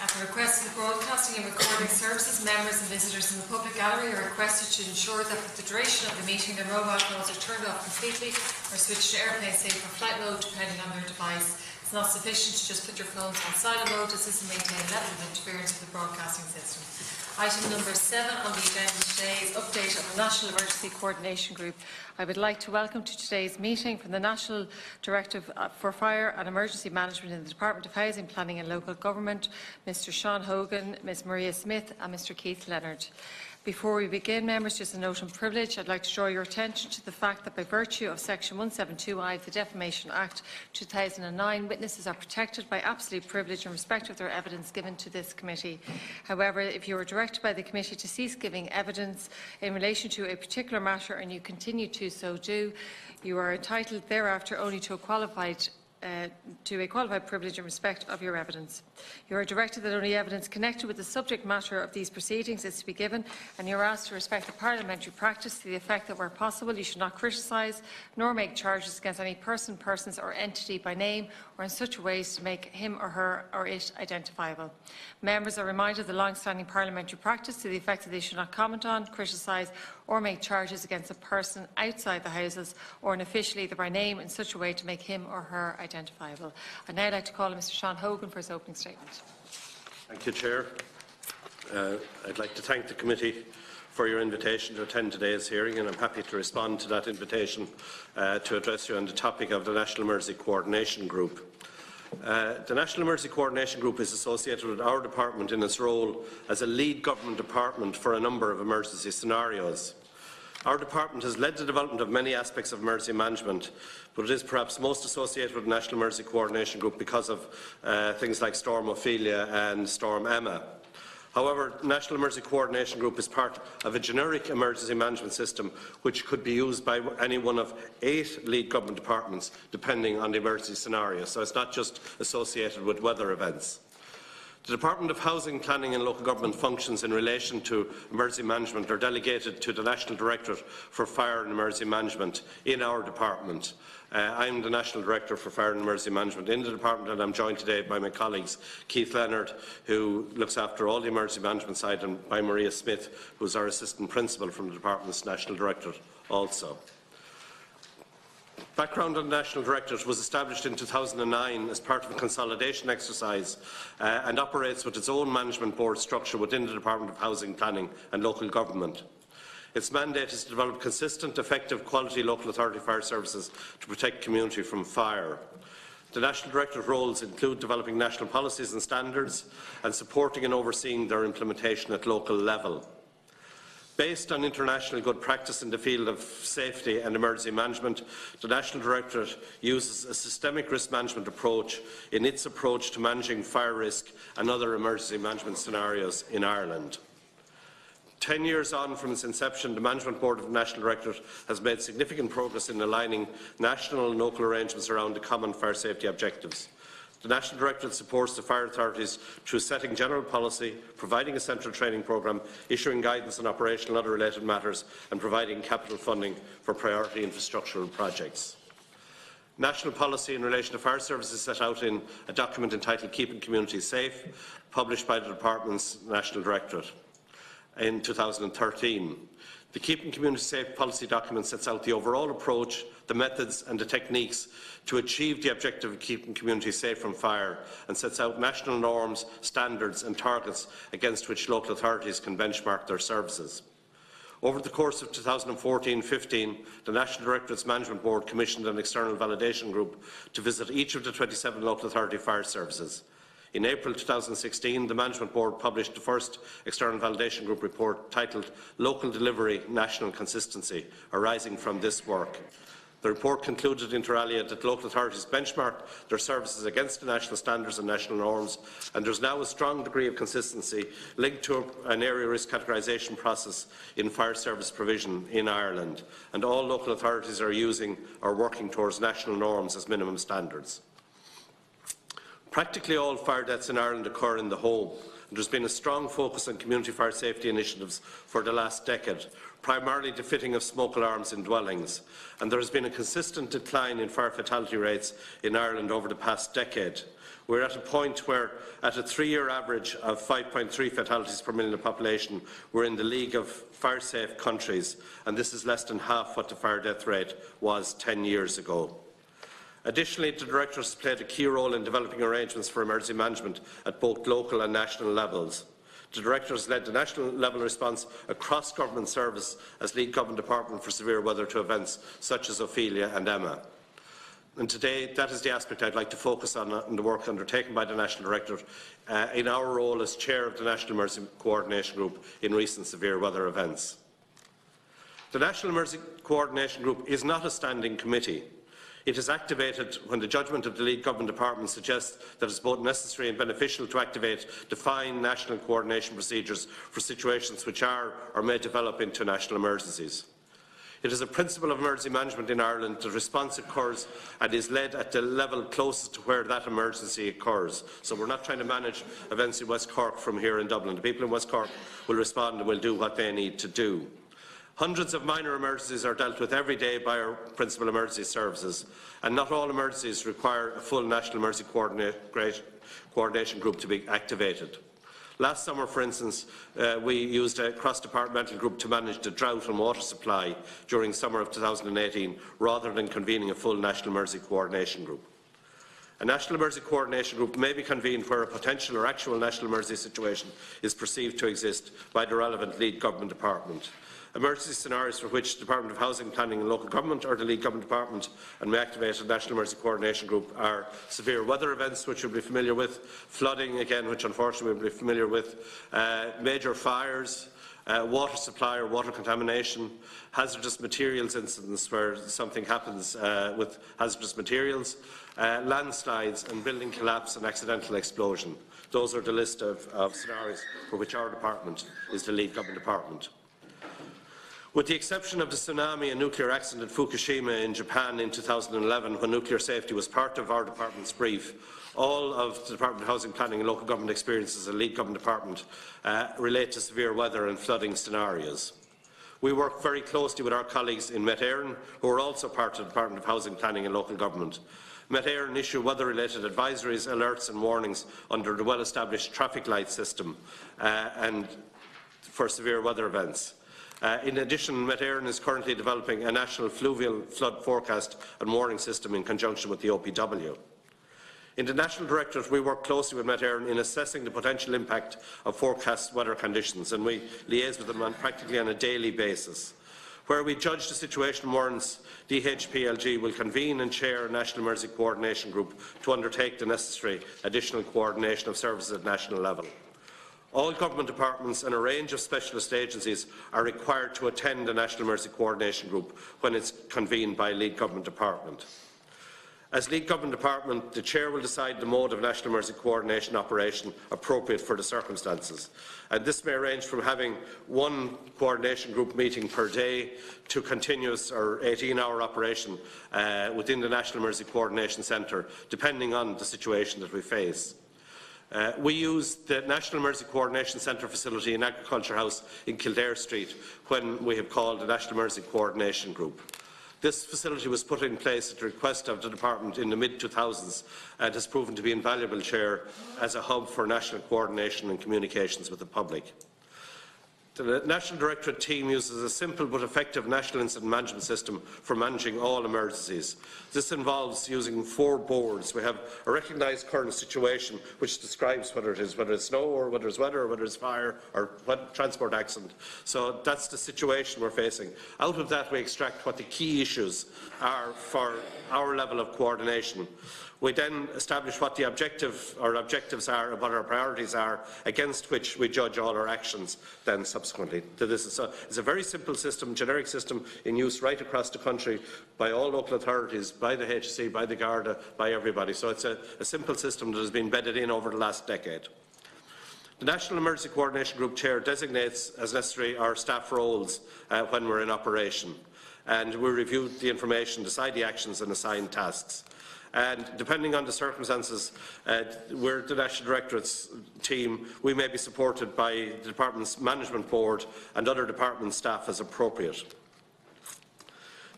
At the request of the Broadcasting and Recording Services, members and visitors in the public gallery are requested to ensure that for the duration of the meeting their mobile phones are turned off completely or switched to airplane safe or flight mode depending on their device. It's not sufficient to just put your phones on silent mode, as this will maintain a level of interference with the broadcasting system. Item number 7 on the agenda today is update of the National Emergency Coordination Group. I would like to welcome to today's meeting from the National Director for Fire and Emergency Management in the Department of Housing, Planning and Local Government, Mr Sean Hogan, Ms Maria Smith and Mr Keith Leonard. Before we begin, members, just a note on privilege. I'd like to draw your attention to the fact that by virtue of Section 172I of the Defamation Act 2009, witnesses are protected by absolute privilege in respect of their evidence given to this committee. However, if you are directed by the committee to cease giving evidence in relation to a particular matter and you continue to so do, you are entitled thereafter only to a qualified privilege in respect of your evidence. You are directed that only evidence connected with the subject matter of these proceedings is to be given, and you are asked to respect the parliamentary practice to the effect that, where possible, you should not criticise nor make charges against any person, persons or entity by name or in such a way as to make him or her or it identifiable. Members are reminded of the long-standing parliamentary practice to the effect that they should not comment on, criticise or make charges against a person outside the Houses or an official either by name in such a way to make him or her identifiable. I'd now like to call on Mr Sean Hogan for his opening statement. Thank you, Chair. I'd like to thank the committee for your invitation to attend today's hearing, and I'm happy to respond to that invitation to address you on the topic of the National Emergency Coordination Group. The National Emergency Coordination Group is associated with our department in its role as a lead government department for a number of emergency scenarios. Our department has led the development of many aspects of emergency management, but it is perhaps most associated with the National Emergency Coordination Group because of things like Storm Ophelia and Storm Emma. However, the National Emergency Coordination Group is part of a generic emergency management system which could be used by any one of 8 lead government departments depending on the emergency scenario, so it's not just associated with weather events. The Department of Housing, Planning and Local Government functions in relation to emergency management are delegated to the National Directorate for Fire and Emergency Management in our department. I am the National Director for Fire and Emergency Management in the department, and I am joined today by my colleagues Keith Leonard, who looks after all the emergency management side, and by Maria Smith, who is our Assistant Principal from the department's National Directorate also. Background on the National Directorate was established in 2009 as part of a consolidation exercise and operates with its own management board structure within the Department of Housing, Planning and Local Government. Its mandate is to develop consistent, effective, quality local authority fire services to protect community from fire. The National Directorate roles include developing national policies and standards and supporting and overseeing their implementation at local level. Based on international good practice in the field of safety and emergency management, the National Directorate uses a systemic risk management approach in its approach to managing fire risk and other emergency management scenarios in Ireland. 10 years on from its inception, the Management Board of the National Directorate has made significant progress in aligning national and local arrangements around the common fire safety objectives. The National Directorate supports the fire authorities through setting general policy, providing a central training programme, issuing guidance on operational and other related matters, and providing capital funding for priority infrastructural projects. National policy in relation to fire services is set out in a document entitled Keeping Communities Safe, published by the Department's National Directorate in 2013. The Keeping Communities Safe policy document sets out the overall approach, the methods and the techniques to achieve the objective of keeping communities safe from fire, and sets out national norms, standards and targets against which local authorities can benchmark their services. Over the course of 2014-15, the National Directorate's Management Board commissioned an external validation group to visit each of the 27 local authority fire services. In April 2016, the Management Board published the first external validation group report titled Local Delivery National Consistency, arising from this work. The report concluded inter alia that local authorities benchmarked their services against the national standards and national norms, and there is now a strong degree of consistency linked to an area risk categorisation process in fire service provision in Ireland, and all local authorities are using or working towards national norms as minimum standards. Practically all fire deaths in Ireland occur in the home, and there has been a strong focus on community fire safety initiatives for the last decade, primarily the fitting of smoke alarms in dwellings, and there has been a consistent decline in fire fatality rates in Ireland over the past decade, We're at a point where, at a 3-year average of 5.3 fatalities per million of population, we're in the league of fire-safe countries, and this is less than half what the fire death rate was 10 years ago. Additionally, the Directorate has played a key role in developing arrangements for emergency management at both local and national levels. The Directorate has led the national level response across government service as lead government department for severe weather to events such as Ophelia and Emma. And today, that is the aspect I'd like to focus on in the work undertaken by the National Directorate in our role as Chair of the National Emergency Coordination Group in recent severe weather events. The National Emergency Coordination Group is not a standing committee. It is activated when the judgment of the lead government department suggests that it is both necessary and beneficial to activate defined national coordination procedures for situations which are or may develop into national emergencies. It is a principle of emergency management in Ireland that response occurs and is led at the level closest to where that emergency occurs. So we're not trying to manage events in West Cork from here in Dublin. The people in West Cork will respond and will do what they need to do. Hundreds of minor emergencies are dealt with every day by our principal emergency services, and not all emergencies require a full national emergency coordination group to be activated. Last summer, for instance, we used a cross-departmental group to manage the drought and water supply during the summer of 2018, rather than convening a full national emergency coordination group. A national emergency coordination group may be convened where a potential or actual national emergency situation is perceived to exist by the relevant lead government department. Emergency scenarios for which the Department of Housing, Planning and Local Government or the lead government department and may activate a national emergency coordination group are severe weather events, which you'll be familiar with, flooding again, which unfortunately we'll be familiar with, major fires, water supply or water contamination, hazardous materials incidents where something happens with hazardous materials, landslides and building collapse and accidental explosion. Those are the list of scenarios for which our department is the lead government department. With the exception of the tsunami and nuclear accident at Fukushima in Japan in 2011, when nuclear safety was part of our department's brief, all of the Department of Housing, Planning and Local Government experiences as a lead government department relate to severe weather and flooding scenarios. We work very closely with our colleagues in Met Éireann, who are also part of the Department of Housing, Planning and Local Government. Met Éireann issue weather-related advisories, alerts and warnings under the well-established traffic light system and for severe weather events. In addition, Met Éireann is currently developing a national fluvial flood forecast and warning system in conjunction with the OPW. In the National Directorate, we work closely with Met Éireann in assessing the potential impact of forecast weather conditions, and we liaise with them practically on a daily basis. Where we judge the situation warrants, DHPLG will convene and chair a National Emergency Coordination Group to undertake the necessary additional coordination of services at national level. All government departments and a range of specialist agencies are required to attend the National Emergency Coordination Group when it is convened by a lead government department. As lead government department, the Chair will decide the mode of national emergency coordination operation appropriate for the circumstances. And this may range from having one coordination group meeting per day to continuous or 18-hour operation within the National Emergency Coordination Centre, depending on the situation that we face. We use the National Emergency Coordination Centre facility in Agriculture House in Kildare Street when we have called the National Emergency Coordination Group. This facility was put in place at the request of the Department in the mid-2000s and has proven to be invaluable, Chair, as a hub for national coordination and communications with the public. The National Directorate team uses a simple but effective national incident management system for managing all emergencies. This involves using 4 boards. We have a recognised current situation which describes whether it's snow or whether it's weather or whether it's fire or transport accident. So that's the situation we're facing. Out of that we extract what the key issues are for our level of coordination. We then establish what the objectives are and what our priorities are, against which we judge all our actions then subsequently to this. So it's a very simple system, generic system in use right across the country by all local authorities, by the HSE, by the Garda, by everybody. So it's a simple system that has been bedded in over the last decade. The National Emergency Coordination Group Chair designates, as necessary, our staff roles when we're in operation, and we review the information, decide the actions and assign tasks. And depending on the circumstances, we're the National Directorate's team. We may be supported by the Department's Management Board and other department staff as appropriate.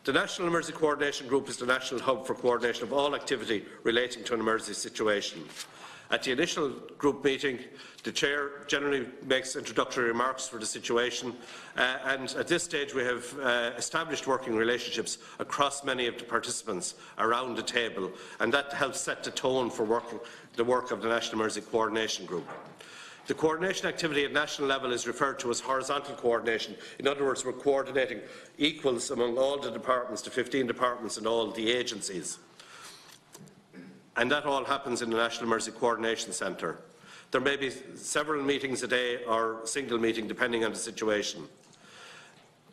The National Emergency Coordination Group is the national hub for coordination of all activity relating to an emergency situation. At the initial group meeting, the Chair generally makes introductory remarks for the situation, and at this stage we have established working relationships across many of the participants around the table, and that helps set the tone for the work of the National Emergency Coordination Group. The coordination activity at national level is referred to as horizontal coordination. In other words, we're coordinating equals among all the departments, the 15 departments and all the agencies. And that all happens in the National Emergency Coordination Centre. There may be several meetings a day or a single meeting depending on the situation.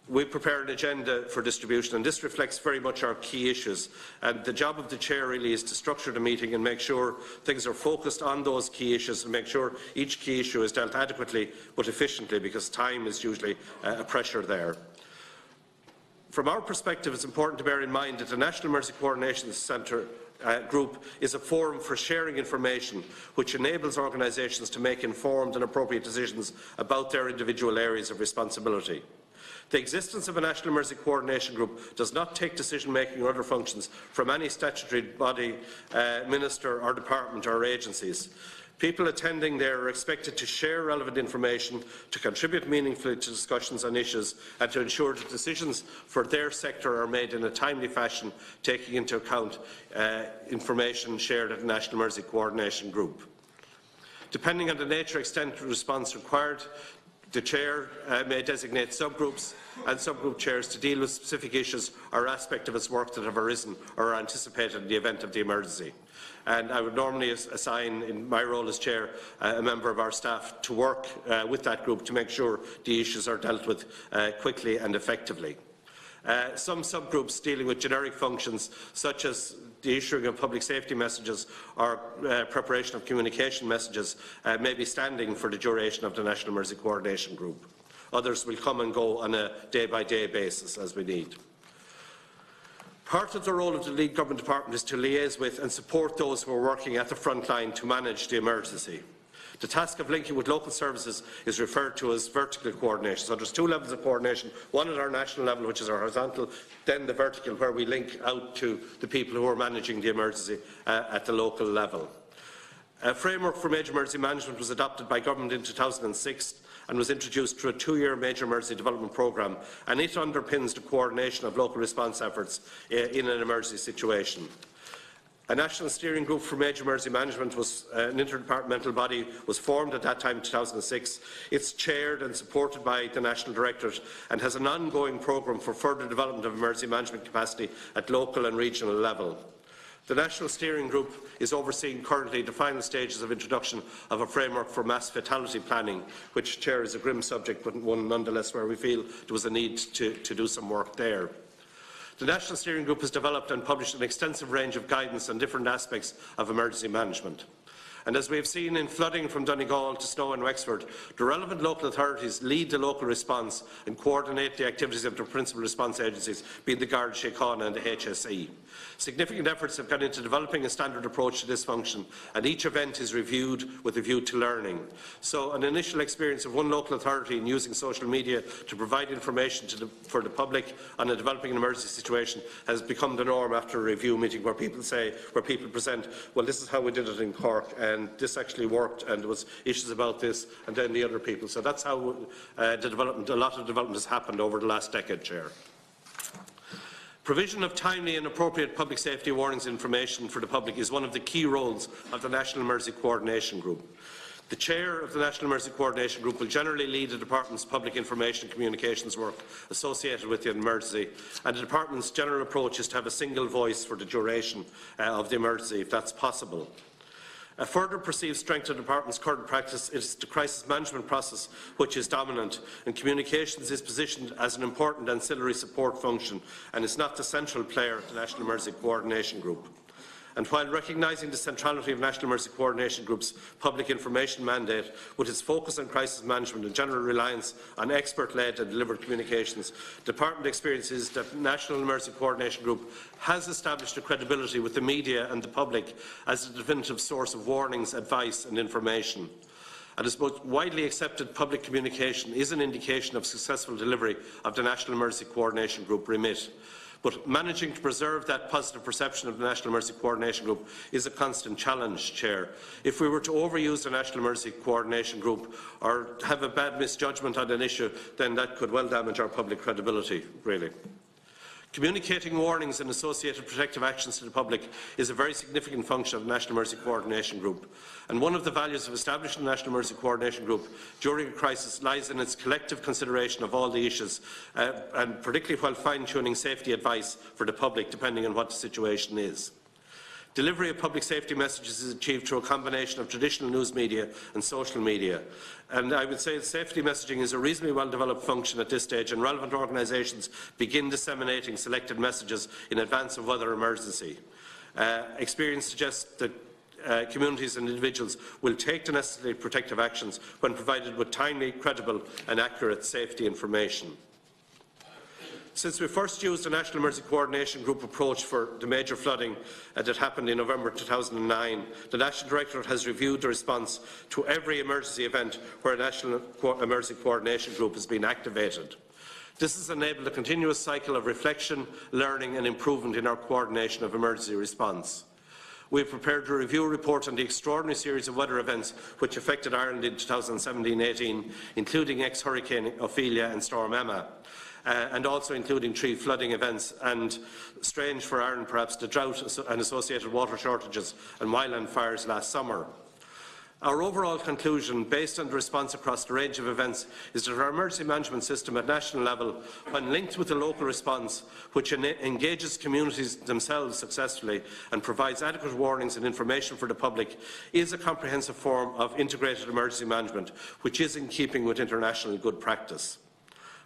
We prepare an agenda for distribution, and this reflects very much our key issues. And the job of the Chair really is to structure the meeting and make sure things are focused on those key issues and make sure each key issue is dealt adequately but efficiently, because time is usually a pressure there. From our perspective, it's important to bear in mind that the National Emergency Coordination Centre group is a forum for sharing information which enables organisations to make informed and appropriate decisions about their individual areas of responsibility. The existence of a National Emergency Coordination Group does not take decision-making or other functions from any statutory body, minister or department or agencies. People attending there are expected to share relevant information, to contribute meaningfully to discussions on issues and to ensure that decisions for their sector are made in a timely fashion, taking into account information shared at the National Emergency Coordination Group. Depending on the nature and extent of response required, the Chair may designate subgroups and subgroup chairs to deal with specific issues or aspects of its work that have arisen or are anticipated in the event of the emergency. And I would normally assign, in my role as Chair, a member of our staff to work with that group to make sure the issues are dealt with quickly and effectively. Some subgroups dealing with generic functions, such as the issuing of public safety messages or preparation of communication messages, may be standing for the duration of the National Emergency Coordination Group. Others will come and go on a day-by-day basis as we need. Part of the role of the lead government department is to liaise with and support those who are working at the front line to manage the emergency. The task of linking with local services is referred to as vertical coordination. So there's two levels of coordination, one at our national level, which is our horizontal, then the vertical, where we link out to the people who are managing the emergency at the local level. A framework for major emergency management was adopted by Government in 2006 and was introduced through a 2-year major emergency development programme, and it underpins the coordination of local response efforts in an emergency situation. A national steering group for major emergency management was an interdepartmental body was formed at that time in 2006. It's chaired and supported by the National Directorate and has an ongoing programme for further development of emergency management capacity at local and regional level. The National Steering Group is overseeing currently the final stages of introduction of a framework for mass fatality planning, which, Chair, is a grim subject, but one nonetheless where we feel there was a need to do some work there. The National Steering Group has developed and published an extensive range of guidance on different aspects of emergency management. And as we have seen in flooding from Donegal to Snow and Wexford, the relevant local authorities lead the local response and coordinate the activities of the principal response agencies, being the Garda Síochána and the HSE. Significant efforts have gone into developing a standard approach to this function, and each event is reviewed with a view to learning. So an initial experience of one local authority in using social media to provide information for the public on a developing an emergency situation has become the norm after a review meeting where people present, well, this is how we did it in Cork, and this actually worked, and there was issues about this, and then the other people. So that's how a lot of development has happened over the last decade, Chair. Provision of timely and appropriate public safety warnings information for the public is one of the key roles of the National Emergency Coordination Group. The Chair of the National Emergency Coordination Group will generally lead the Department's public information and communications work associated with the emergency, and the Department's general approach is to have a single voice for the duration of the emergency, if that's possible. A further perceived strength of the Department's current practice is the crisis management process, which is dominant, and communications is positioned as an important ancillary support function and is not the central player of the National Emergency Coordination Group. And while recognising the centrality of National Emergency Coordination Group's public information mandate, with its focus on crisis management and general reliance on expert-led and delivered communications, the Department experiences that the National Emergency Coordination Group has established a credibility with the media and the public as a definitive source of warnings, advice and information. And as both widely accepted public communication is an indication of successful delivery of the National Emergency Coordination Group remit. But managing to preserve that positive perception of the National Emergency Coordination Group is a constant challenge, Chair. If we were to overuse the National Emergency Coordination Group or have a bad misjudgment on an issue, then that could well damage our public credibility, really. Communicating warnings and associated protective actions to the public is a very significant function of the National Emergency Coordination Group. And one of the values of establishing the National Emergency Coordination Group during a crisis lies in its collective consideration of all the issues, and particularly while fine-tuning safety advice for the public, depending on what the situation is. Delivery of public safety messages is achieved through a combination of traditional news media and social media. And I would say that safety messaging is a reasonably well-developed function at this stage, and relevant organisations begin disseminating selected messages in advance of other emergency. Experience suggests that communities and individuals will take the necessary protective actions when provided with timely, credible and accurate safety information. Since we first used the National Emergency Coordination Group approach for the major flooding that happened in November 2009, the National Directorate has reviewed the response to every emergency event where a National Emergency Coordination Group has been activated. This has enabled a continuous cycle of reflection, learning and improvement in our coordination of emergency response. We have prepared a review report on the extraordinary series of weather events which affected Ireland in 2017-18, including ex-Hurricane Ophelia and Storm Emma. And also including 3 flooding events, and strange for Ireland perhaps, the drought and associated water shortages and wildland fires last summer. Our overall conclusion, based on the response across the range of events, is that our emergency management system at national level, when linked with the local response, which engages communities themselves successfully and provides adequate warnings and information for the public, is a comprehensive form of integrated emergency management, which is in keeping with international good practice.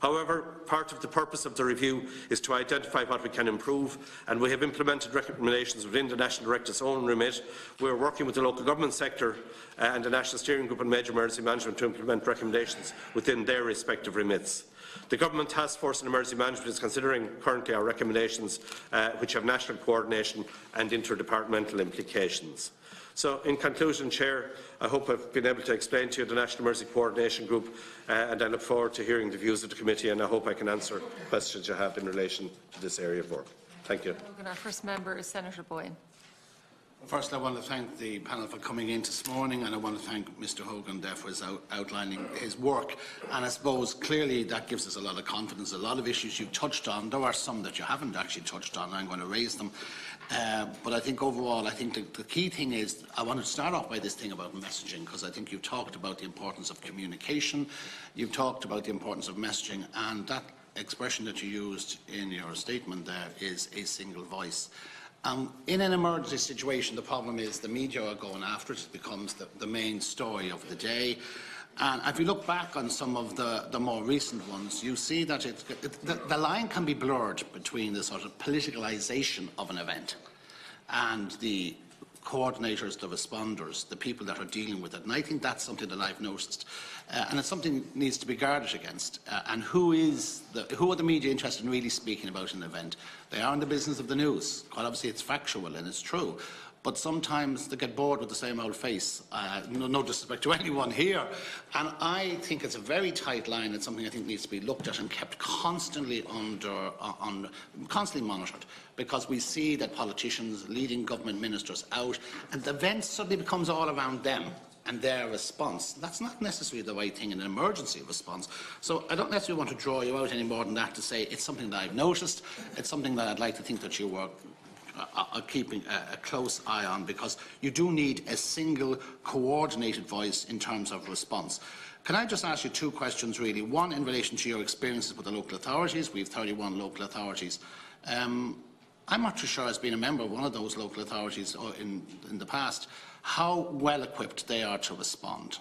However, part of the purpose of the review is to identify what we can improve, and we have implemented recommendations within the National Directorate's own remit. We are working with the local government sector and the National Steering Group on Major Emergency Management to implement recommendations within their respective remits. The Government Task Force on Emergency Management is considering currently our recommendations, which have national coordination and interdepartmental implications. So, in conclusion, Chair, I hope I've been able to explain to you the National Emergency Coordination Group, and I look forward to hearing the views of the committee, and I hope I can answer questions you have in relation to this area of work. Thank you. Our first member is Senator Boyne. First, I want to thank the panel for coming in this morning, and I want to thank Mr Hogan there for his outlining his work. And I suppose clearly that gives us a lot of confidence. A lot of issues you've touched on. There are some that you haven't actually touched on, and I'm going to raise them. But I think overall, I think the key thing is, I want to start off by this thing about messaging, because I think you've talked about the importance of communication, you've talked about the importance of messaging, and that expression that you used in your statement there is a single voice. In an emergency situation, the problem is the media are going after it. It becomes the main story of the day. And if you look back on some of the more recent ones, you see that the line can be blurred between the sort of politicalisation of an event and the coordinators, the responders, the people that are dealing with it. And I think that's something that I've noticed. And it's something that needs to be guarded against. And who are the media interested in really speaking about an event? They are in the business of the news. Quite obviously it's factual and it's true. But sometimes they get bored with the same old face. No disrespect to anyone here. And I think it's a very tight line. It's something I think needs to be looked at and kept constantly constantly monitored. Because we see that politicians, leading government ministers out, and the event suddenly becomes all around them and their response. That's not necessarily the right thing in an emergency response. So I don't necessarily want to draw you out any more than that to say it's something that I've noticed. It's something that I'd like to think that you were keeping a close eye on, because you do need a single coordinated voice in terms of response. Can I just ask you 2 questions really? One in relation to your experiences with the local authorities. We have 31 local authorities. I'm not too sure, as being a member of one of those local authorities in the past, how well equipped they are to respond.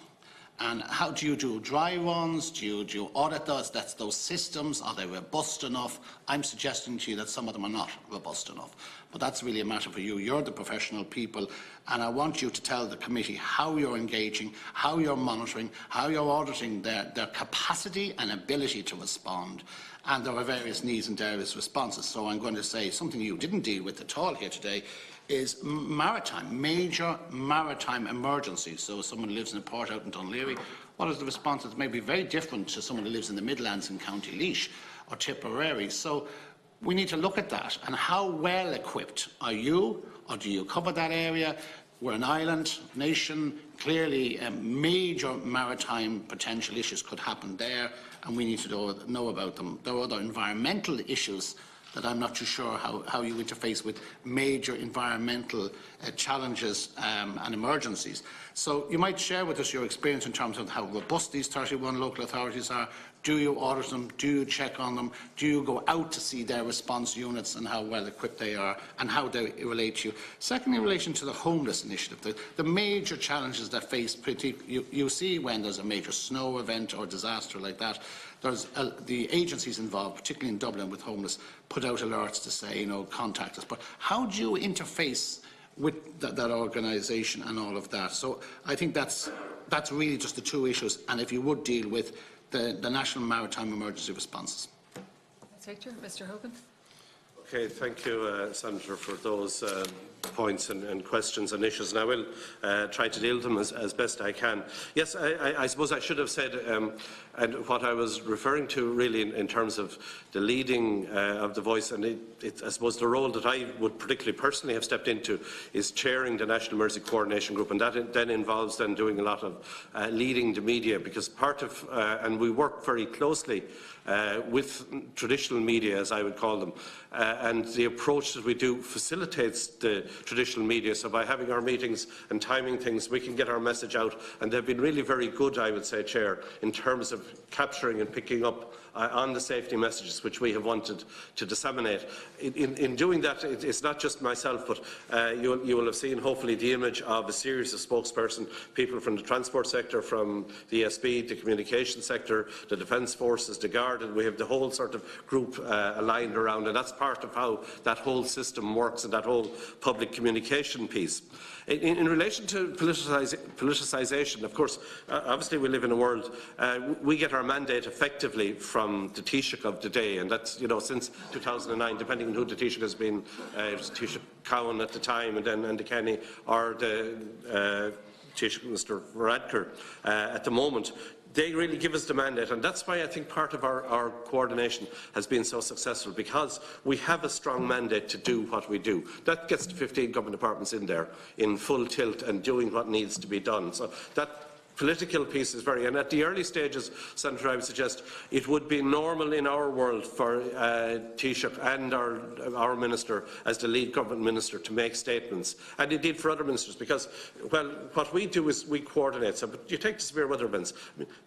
And how do you do dry runs? Do you audit those systems? Are they robust enough? I'm suggesting to you that some of them are not robust enough. But that's really a matter for you. You're the professional people, and I want you to tell the committee how you're engaging, how you're monitoring, how you're auditing their capacity and ability to respond. And there are various needs and various responses. So I'm going to say something you didn't deal with at all here today is major maritime emergencies. So if someone lives in a port out in Dunleary, what is the response? It may be very different to someone who lives in the Midlands in County Laois or Tipperary. So we need to look at that and how well equipped are you, or do you cover that area? We're an island nation. Clearly, major maritime potential issues could happen there, and we need to know about them. There are other environmental issues that I'm not too sure how you interface with major environmental challenges and emergencies. So you might share with us your experience in terms of how robust these 31 local authorities are. Do you audit them? Do you check on them? Do you go out to see their response units and how well equipped they are and how they relate to you? Secondly, in relation to the homeless initiative, the major challenges that face, you see when there's a major snow event or disaster like that, there's the agencies involved, particularly in Dublin with homeless, put out alerts to say, contact us. But how do you interface with that organisation and all of that? So I think that's really just the two issues, and if you would deal with the National Maritime Emergency Responses. Mr. Hogan. Okay, thank you, Senator, for those points and questions and issues, and I will try to deal with them as best I can. Yes, I suppose I should have said, and what I was referring to really in terms of the leading of the voice, and I suppose the role that I would particularly personally have stepped into is chairing the National Emergency Coordination Group, and that then involves then doing a lot of leading the media, because part of, and we work very closely with traditional media, as I would call them, and the approach that we do facilitates the traditional media. So by having our meetings and timing things, we can get our message out, and they've been really very good, I would say, Chair, in terms of capturing and picking up on the safety messages which we have wanted to disseminate. In doing that, it's not just myself, but you will have seen, hopefully, the image of a series of spokespersons, people from the transport sector, from the ESB, the communication sector, the defence forces, the Guard, and we have the whole sort of group aligned around, and that's part of how that whole system works and that whole public communication piece. In relation to politicisation, of course, obviously we live in a world, we get our mandate effectively from the Taoiseach of the day, and that's, since 2009, depending on who the Taoiseach has been, Taoiseach Cowan at the time, and then Andy Kenny, or the Taoiseach Mr Radker at the moment. They really give us the mandate, and that's why I think part of our coordination has been so successful, because we have a strong mandate to do what we do. That gets the 15 government departments in there in full tilt and doing what needs to be done. So that political piece is very, and at the early stages, Senator, I would suggest it would be normal in our world for Taoiseach and our Minister, as the lead government minister, to make statements, and indeed for other ministers, because, well, what we do is we coordinate. So, but you take the severe weather events,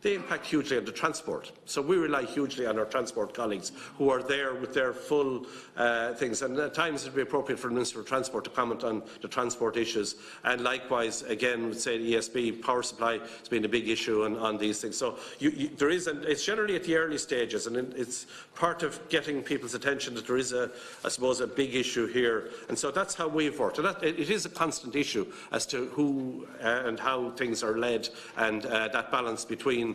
they impact hugely on the transport, so we rely hugely on our transport colleagues who are there with their full things, and at times it would be appropriate for the Minister of Transport to comment on the transport issues, and likewise, again, with, say, the ESB power supply. It's been a big issue on these things. So there is, and it's generally at the early stages, and it's part of getting people's attention that there is, I suppose, a big issue here. And so that's how we've worked. And it is a constant issue as to who and how things are led, and that balance between,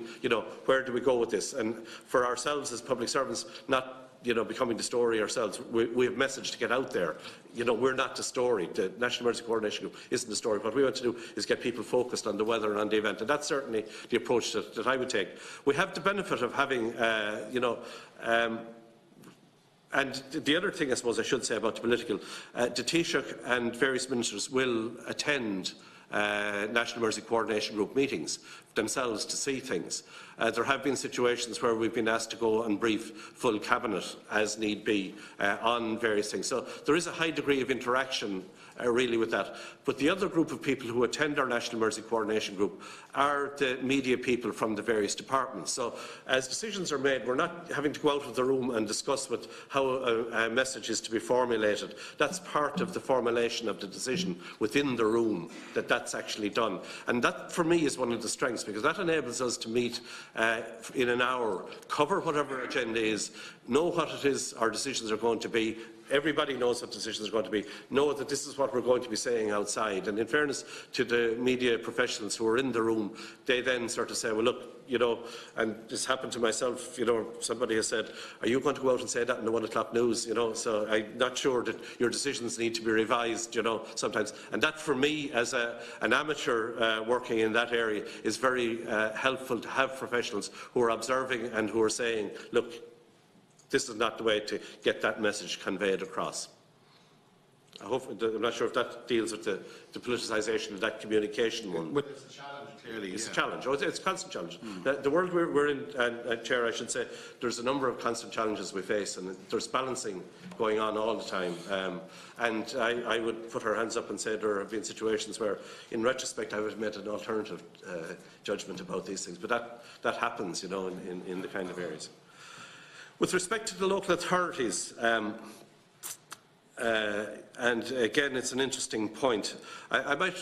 where do we go with this? And for ourselves as public servants, not becoming the story ourselves. We have message to get out there. We're not the story. The National Emergency Coordination Group isn't the story. What we want to do is get people focused on the weather and on the event, and that's certainly the approach that I would take. We have the benefit of having, and the other thing I suppose I should say about the political, the Taoiseach and various ministers will attend National Emergency Coordination Group meetings themselves to see things. There have been situations where we've been asked to go and brief full cabinet as need be on various things. So there is a high degree of interaction really with that. But the other group of people who attend our National Emergency Coordination Group are the media people from the various departments. So as decisions are made, we're not having to go out of the room and discuss with how a message is to be formulated. That's part of the formulation of the decision within the room, that's actually done. And that, for me, is one of the strengths, because that enables us to meet in an hour, cover whatever agenda is, know what it is our decisions are going to be. Everybody knows what decisions are going to be, know that this is what we're going to be saying outside. And in fairness to the media professionals who are in the room, they then sort of say, well, look, and this happened to myself, somebody has said, are you going to go out and say that in the 1 o'clock news, so I'm not sure that your decisions need to be revised, sometimes. And that, for me, as an amateur working in that area, is very helpful to have professionals who are observing and who are saying, look, this is not the way to get that message conveyed across. I'm not sure if that deals with the politicisation of that communication one. It's a challenge, clearly. It's a challenge. It's a constant challenge. The world we're in, Chair, I should say, there's a number of constant challenges we face, and there's balancing going on all the time. And I would put our hands up and say there have been situations where, in retrospect, I would have made an alternative judgment about these things. But that happens, you know, in the kind of areas. With respect to the local authorities, and again, it's an interesting point. I might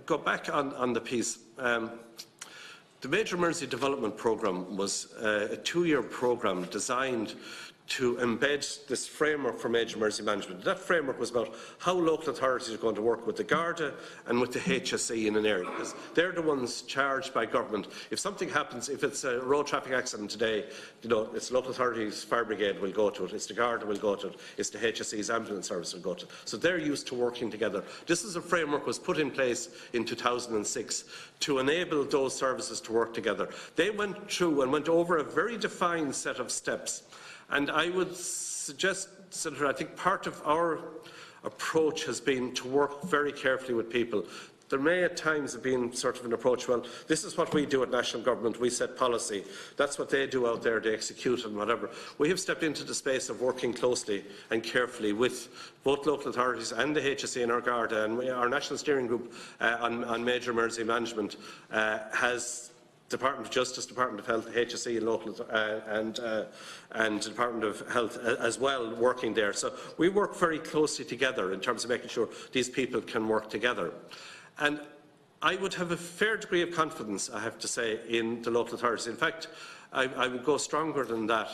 go back on the piece. The Major Emergency Development Programme was a 2-year programme designed to embed this framework for major emergency management. That framework was about how local authorities are going to work with the Garda and with the HSE in an area, because they're the ones charged by government. If something happens, if it's a road traffic accident today, you know, it's local authorities, fire brigade will go to it, it's the Garda will go to it, it's the HSE's ambulance service will go to it. So they're used to working together. This is a framework was put in place in 2006 to enable those services to work together. They went through and went over a very defined set of steps. And I would suggest, Senator, I think part of our approach has been to work very carefully with people. There may at times have been sort of an approach, well, this is what we do at national government, we set policy, that's what they do out there, they execute and whatever. We have stepped into the space of working closely and carefully with both local authorities and the HSE and our Garda, and our National Steering Group on Major Emergency Management has Department of Justice, Department of Health, HSE and local and Department of Health as well working there. So we work very closely together in terms of making sure these people can work together. And I would have a fair degree of confidence, I have to say, in the local authorities. In fact, I would go stronger than that.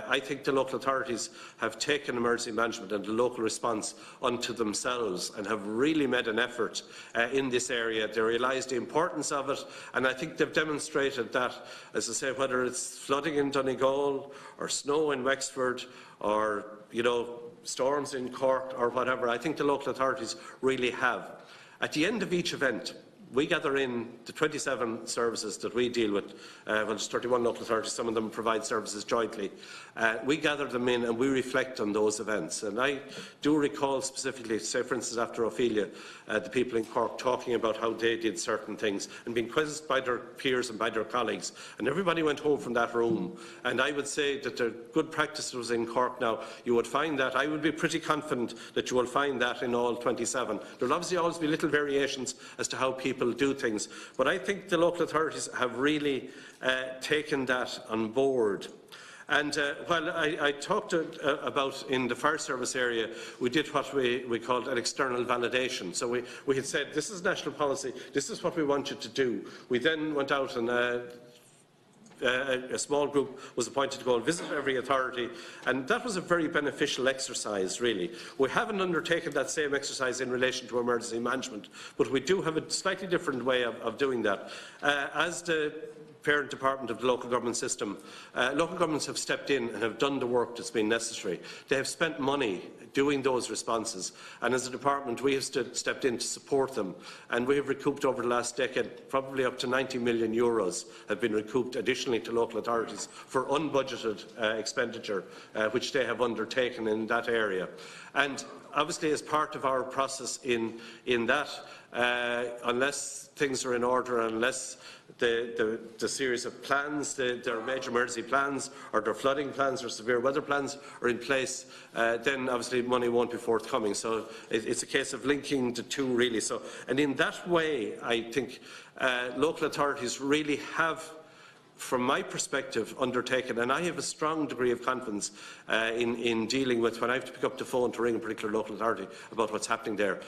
I think the local authorities have taken emergency management and the local response unto themselves and have really made an effort in this area. They realise the importance of it, and I think they've demonstrated that, as I say, whether it's flooding in Donegal or snow in Wexford or, you know, storms in Cork or whatever, I think the local authorities really have. At the end of each event, we gather in the 27 services that we deal with. Well, there's 31 local authorities, some of them provide services jointly. We gather them in and we reflect on those events. And I do recall specifically, say for instance after Ophelia, the people in Cork talking about how they did certain things and being quizzed by their peers and by their colleagues. And everybody went home from that room. And I would say that the good practice was in Cork now. You would find that, I would be pretty confident that you will find that in all 27. There will obviously always be little variations as to how people do things, but I think the local authorities have really taken that on board. And while I talked about in the fire service area, we did what we called an external validation. So we had said, this is national policy, this is what we want you to do. We then went out and a small group was appointed to go and visit every authority, and that was a very beneficial exercise, really. We haven't undertaken that same exercise in relation to emergency management, but we do have a slightly different way of doing that. As the parent department of the local government system, local governments have stepped in and have done the work that's been necessary. They have spent money doing those responses, and as a department we have stepped in to support them, and we have recouped over the last decade probably up to €90 million have been recouped additionally to local authorities for unbudgeted expenditure which they have undertaken in that area. And obviously, as part of our process in that, unless things are in order, unless the series of plans, their major emergency plans or their flooding plans or severe weather plans are in place, then obviously money won't be forthcoming. So it's a case of linking the two, really. So, and in that way, I think local authorities really have, from my perspective, undertaken, and I have a strong degree of confidence in dealing with when I have to pick up the phone to ring a particular local authority about what's happening there.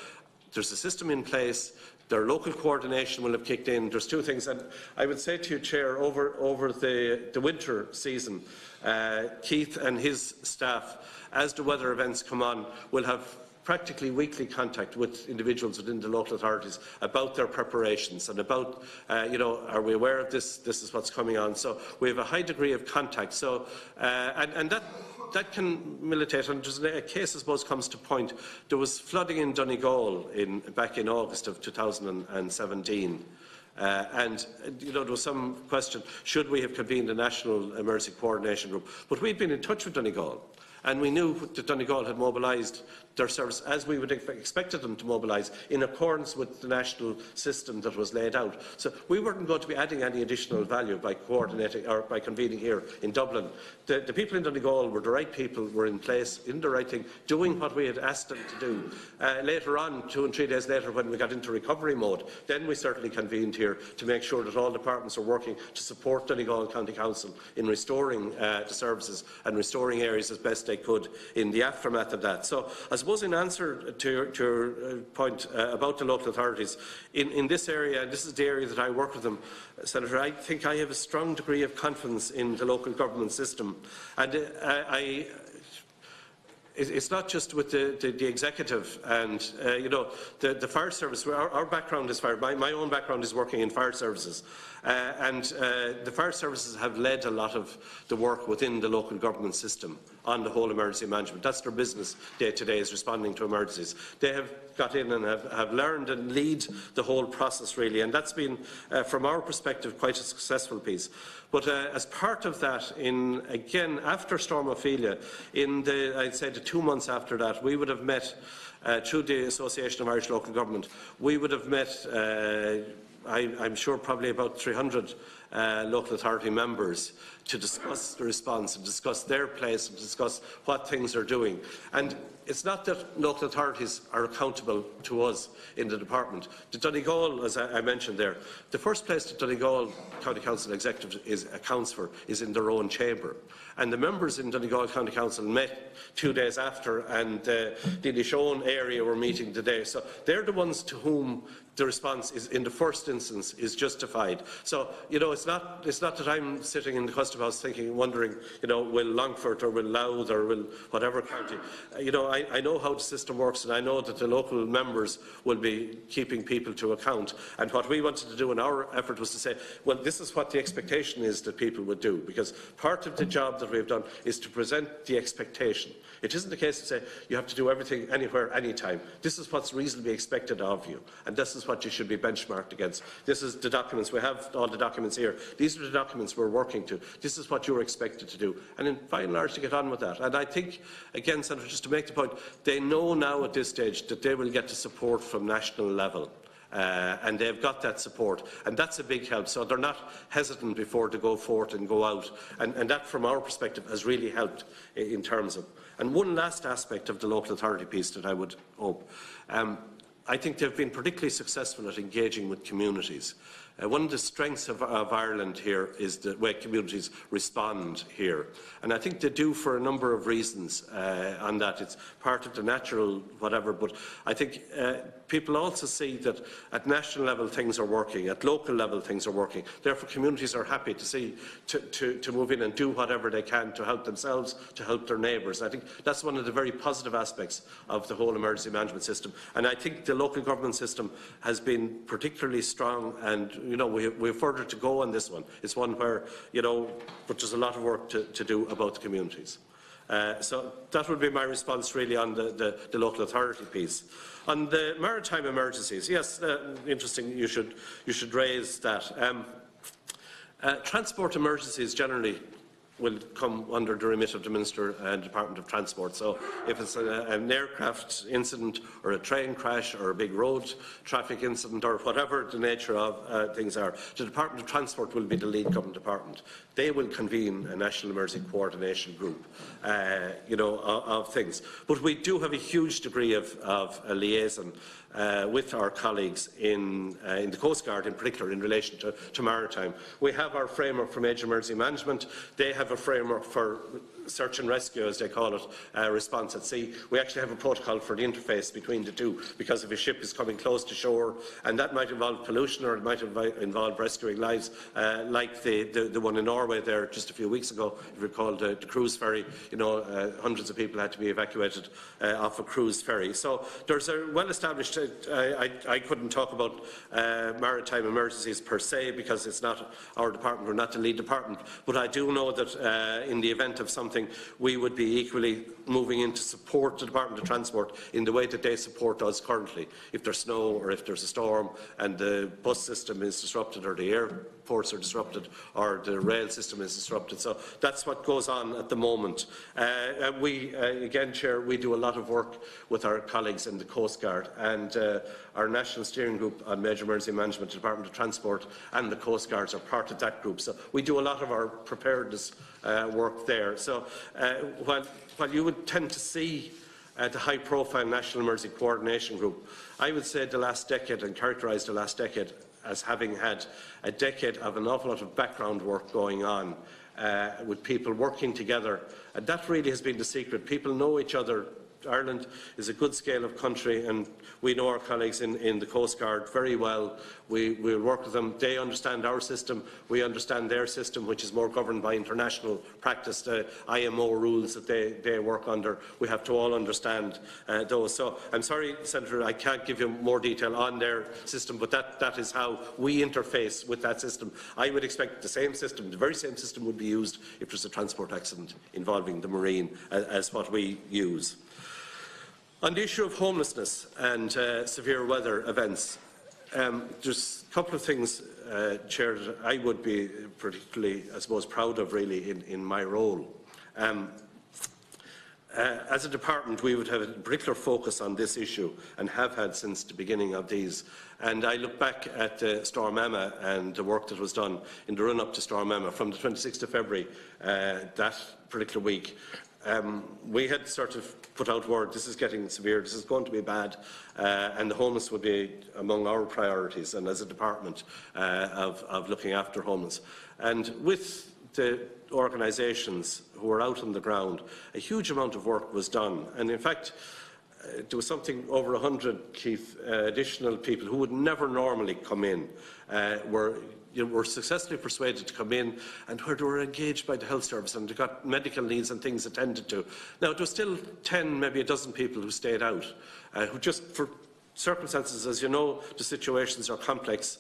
There's a system in place, their local coordination will have kicked in. There's two things, and I would say to you, Chair, over the winter season, Keith and his staff, as the weather events come on, will have practically weekly contact with individuals within the local authorities about their preparations and about, you know, are we aware of this? This is what's coming on. So we have a high degree of contact. So, and that can militate. And there's a case, I suppose, comes to point. There was flooding in Donegal back in August of 2017. There was some question, should we have convened a national emergency coordination group? But we'd been in touch with Donegal, and we knew that Donegal had mobilised their service as we would have expected them to mobilise in accordance with the national system that was laid out. So we weren't going to be adding any additional value by coordinating or by convening here in Dublin. The people in Donegal were the right people, were in place, in the right thing, doing what we had asked them to do. Later on, 2 and 3 days later, when we got into recovery mode, then we certainly convened here to make sure that all departments are working to support Donegal County Council in restoring the services and restoring areas as best they could in the aftermath of that. So I suppose in answer to your point about the local authorities, in this area, and this is the area that I work with them, Senator, I think I have a strong degree of confidence in the local government system. And it's not just with the executive and the fire service. Our background is fire. My own background is working in fire services, and the fire services have led a lot of the work within the local government system on the whole emergency management. That's their business day to day, is responding to emergencies. They have got in and have learned and lead the whole process really, and that's been, from our perspective, quite a successful piece. But as part of that, again after Storm Ophelia, I'd say the 2 months after that, we would have met through the Association of Irish Local Government. We would have met, I'm sure, probably about 300 local authority members to discuss the response and discuss their place and discuss what things are doing. And it's not that local authorities are accountable to us in the department. The Donegal, as I mentioned there, the first place the Donegal County Council Executive accounts for is in their own chamber. And the members in Donegal County Council met 2 days after, and the Inishowen area were meeting today. So they're the ones to whom the response is, in the first instance, is justified. So, it's not that I'm sitting in the Custom House wondering, will Longford or will Louth or will whatever county. I know how the system works, and I know that the local members will be keeping people to account. And what we wanted to do in our effort was to say, well, this is what the expectation is that people would do, because part of the job that we've done is to present the expectation. It isn't the case to say you have to do everything anywhere, anytime. This is what's reasonably expected of you, and this is what you should be benchmarked against. This is the documents. We have all the documents here. These are the documents we're working to. This is what you're expected to do. And in by and large, to get on with that. And I think, again, Senator, just to make the point, they know now at this stage that they will get the support from national level. And they've got that support, and that's a big help. So they're not hesitant before to go forth and go out, and that, from our perspective, has really helped in terms of. And one last aspect of the local authority piece that I would hope, I think they've been particularly successful at engaging with communities. One of the strengths of Ireland here is the way communities respond here. And I think they do for a number of reasons on that. It's part of the natural whatever, but I think people also see that at national level things are working, at local level things are working. Therefore, communities are happy to see to move in and do whatever they can to help themselves, to help their neighbours. I think that's one of the very positive aspects of the whole emergency management system. And I think the local government system has been particularly strong, and we have further to go on this one. It's one where but there's a lot of work to do about the communities. So that would be my response really on the local authority piece. On the maritime emergencies, yes, interesting you should raise that. Transport emergencies generally will come under the remit of the Minister and Department of Transport. So if it's an aircraft incident or a train crash or a big road traffic incident or whatever the nature of things are, the Department of Transport will be the lead government department. They will convene a national emergency coordination group, of things. But we do have a huge degree of a liaison with our colleagues in the Coast Guard, in particular, in relation to maritime. We have our framework for major emergency management. They have a framework for search and rescue, as they call it, response at sea. We actually have a protocol for the interface between the two, because if a ship is coming close to shore, and that might involve pollution or it might involve rescuing lives, like the one in Norway there just a few weeks ago, if you recall, the cruise ferry, hundreds of people had to be evacuated off a cruise ferry. So there's a well-established I couldn't talk about maritime emergencies per se because it's not our department, we're not the lead department, but I do know that in the event of something we would be equally moving in to support the Department of Transport in the way that they support us currently. If there's snow or if there's a storm and the bus system is disrupted or the airports are disrupted or the rail system is disrupted. So that's what goes on at the moment. Again, Chair, we do a lot of work with our colleagues in the Coast Guard, and our National Steering Group on Major Emergency Management, the Department of Transport and the Coast Guards are part of that group. So we do a lot of our preparedness work there. So while you would tend to see the high-profile National Emergency Coordination Group, I would say the last decade, and characterise the last decade as having had a decade of an awful lot of background work going on with people working together. And that really has been the secret. People know each other. Ireland is a good scale of country, and we know our colleagues in the Coast Guard very well. We'll work with them. They understand our system. We understand their system, which is more governed by international practice, the IMO rules that they work under. We have to all understand those. So I'm sorry, Senator, I can't give you more detail on their system, but that is how we interface with that system. I would expect the same system, the very same system would be used if there's a transport accident involving the marine as what we use. On the issue of homelessness and severe weather events, there's a couple of things, Chair, that I would be particularly, I suppose, proud of really in my role. As a department, we would have a particular focus on this issue and have had since the beginning of these. And I look back at Storm Emma and the work that was done in the run-up to Storm Emma from the 26th of February, that particular week. We had sort of put out word, this is getting severe, this is going to be bad, and the homeless would be among our priorities, and as a department of looking after homeless. And with the organisations who were out on the ground, a huge amount of work was done. And in fact, there was something over 100, Keith, additional people who would never normally come in, were successfully persuaded to come in, and where they were engaged by the health service and they got medical needs and things attended to. Now, there were still 10, maybe a dozen people who stayed out, who just, for circumstances, as you know, the situations are complex,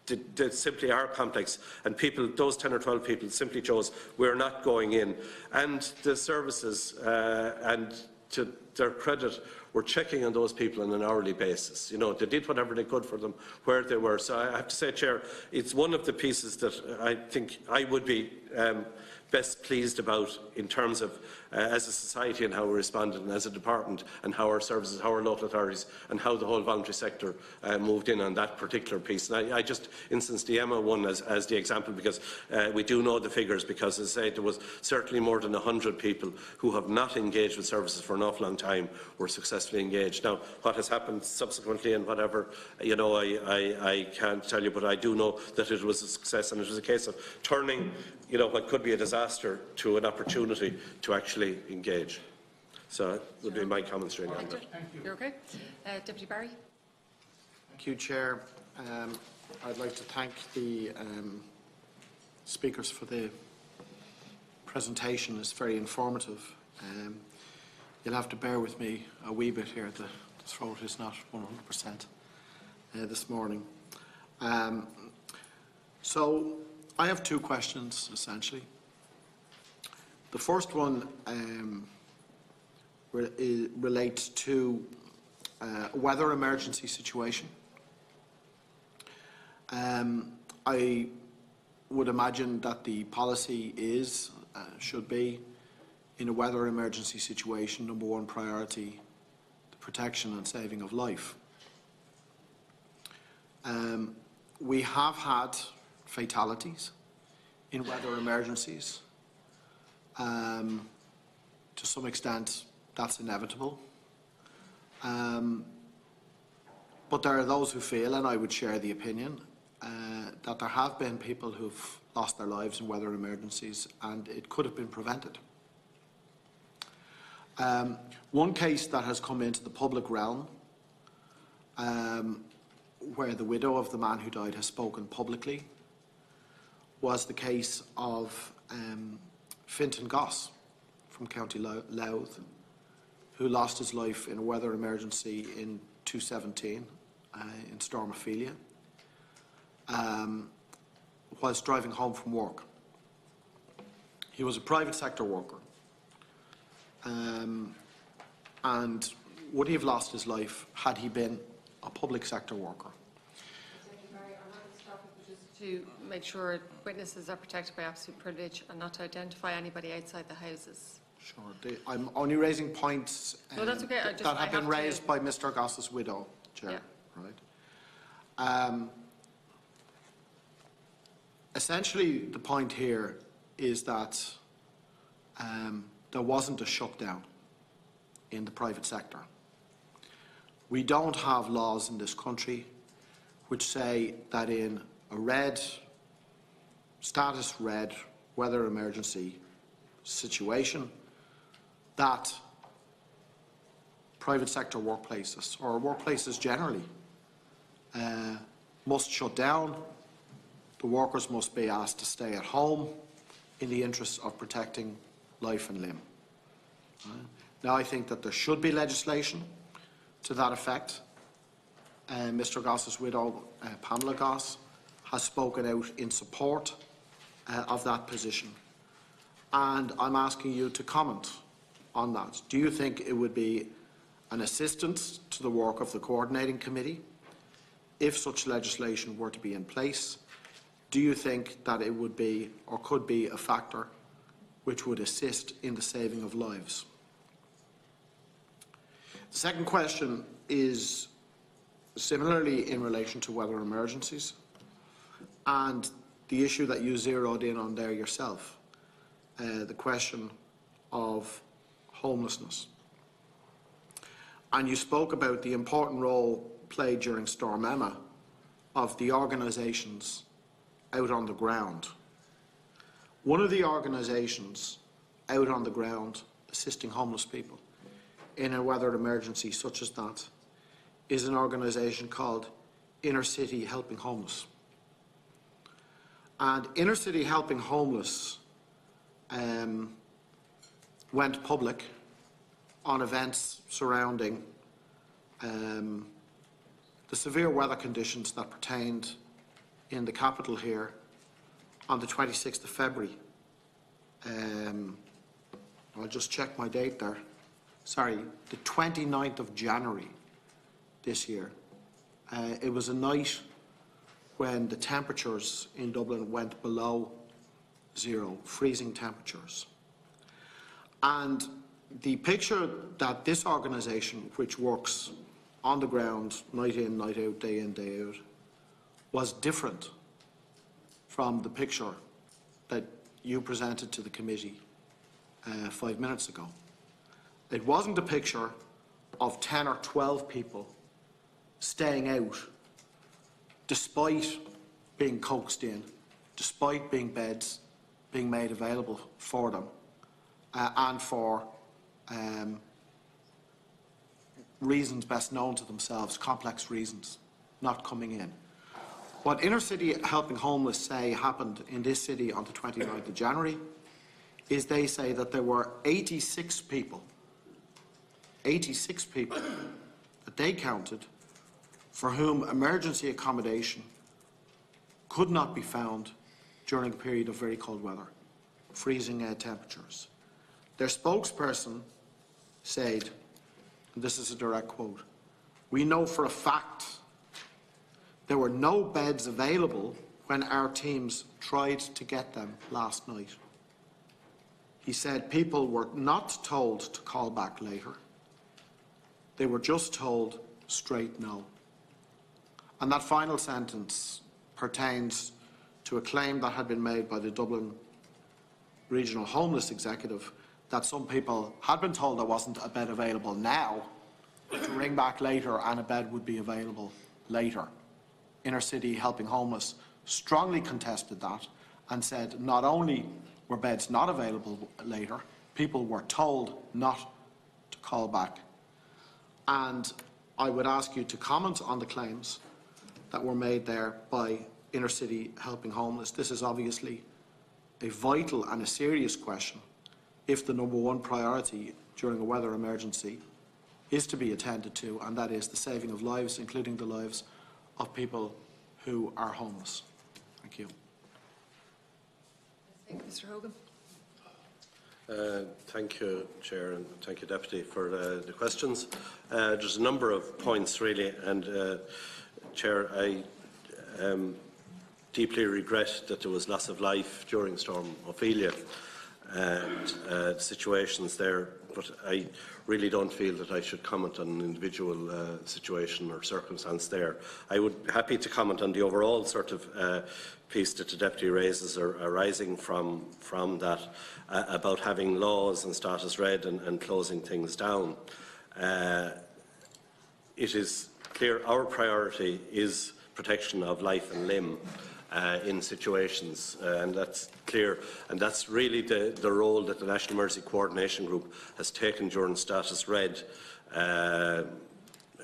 they simply are complex, and people, those 10 or 12 people simply chose, we're not going in. And the services, and to their credit, were checking on those people on an hourly basis. You know, they did whatever they could for them where they were. So I have to say, Chair, it's one of the pieces that I think I would be best pleased about in terms of as a society and how we responded, and as a department, and how our services, how our local authorities and how the whole voluntary sector moved in on that particular piece. And I just instance the Emma one as the example, because we do know the figures, because as I say, there was certainly more than 100 people who have not engaged with services for an awful long time were successfully engaged. Now, what has happened subsequently and whatever, you know, I can't tell you, but I do know that it was a success, and it was a case of turning, you know, what could be a disaster to an opportunity to actually engage. So that would be my comments really on that. Thank you. You're okay. Deputy Barry. Thank you, Chair. I'd like to thank the speakers for the presentation. It's very informative. You'll have to bear with me a wee bit here. The throat is not 100% this morning. So I have two questions, essentially. The first one relates to a weather emergency situation. I would imagine that the policy is, should be, in a weather emergency situation, number one priority, the protection and saving of life. We have had fatalities in weather emergencies. To some extent, that's inevitable. But there are those who feel, and I would share the opinion, that there have been people who've lost their lives in weather emergencies, and it could have been prevented. One case that has come into the public realm, where the widow of the man who died has spoken publicly, was the case of Fintan Goss from County Louth, who lost his life in a weather emergency in 2017 in Storm Ophelia, whilst driving home from work. He was a private sector worker, and would he have lost his life had he been a public sector worker? To make sure witnesses are protected by absolute privilege and not to identify anybody outside the houses. Sure. I'm only raising points No, that's okay. that have been raised by Mr. Goss's widow, Chair. Yeah. Right. Essentially, the point here is that there wasn't a shutdown in the private sector. We don't have laws in this country which say that in a red, status red, weather emergency situation, that private sector workplaces, or workplaces generally, must shut down. The workers must be asked to stay at home in the interests of protecting life and limb. Now, I think that there should be legislation to that effect. Mr. Goss's widow, Pamela Goss, has spoken out in support of that position. And I'm asking you to comment on that. Do you think it would be an assistance to the work of the coordinating committee if such legislation were to be in place? Do you think that it would be or could be a factor which would assist in the saving of lives? The second question is similarly in relation to weather emergencies and the issue that you zeroed in on there yourself, the question of homelessness. And you spoke about the important role played during Storm Emma of the organisations out on the ground. One of the organisations out on the ground assisting homeless people in a weather emergency such as that is an organisation called Inner City Helping Homeless. And Inner City Helping Homeless went public on events surrounding the severe weather conditions that pertained in the capital here on the 26th of February. I'll just check my date there. Sorry, the 29th of January this year. It was a night when the temperatures in Dublin went below zero, freezing temperatures. And the picture that this organisation, which works on the ground, night in, night out, day in, day out, was different from the picture that you presented to the committee 5 minutes ago. It wasn't a picture of 10 or 12 people staying out despite being coaxed in, despite being beds being made available for them, and for reasons best known to themselves, complex reasons, not coming in. What Inner City Helping Homeless say happened in this city on the 29th of January is they say that there were 86 people that they counted for whom emergency accommodation could not be found during a period of very cold weather, freezing temperatures. Their spokesperson said, and this is a direct quote, "We know for a fact there were no beds available when our teams tried to get them last night." He said people were not told to call back later. They were just told straight no. And that final sentence pertains to a claim that had been made by the Dublin Regional Homeless Executive that some people had been told there wasn't a bed available now, to ring back later and a bed would be available later. Inner City Helping Homeless strongly contested that and said not only were beds not available later, people were told not to call back. And I would ask you to comment on the claims that were made there by Inner City Helping Homeless. This is obviously a vital and a serious question if the #1 priority during a weather emergency is to be attended to, and that is the saving of lives, including the lives of people who are homeless. Thank you. Thank you, Mr. Hogan. Thank you, Chair, and thank you, Deputy, for the questions. There's a number of points, really, and Chair, I deeply regret that there was loss of life during Storm Ophelia and situations there, but I really don't feel that I should comment on an individual situation or circumstance there. I would be happy to comment on the overall sort of piece that the Deputy raises arising from that about having laws and status red and closing things down. It is clear our priority is protection of life and limb in situations, and that's clear, and that's really the role that the National Emergency Coordination Group has taken during status red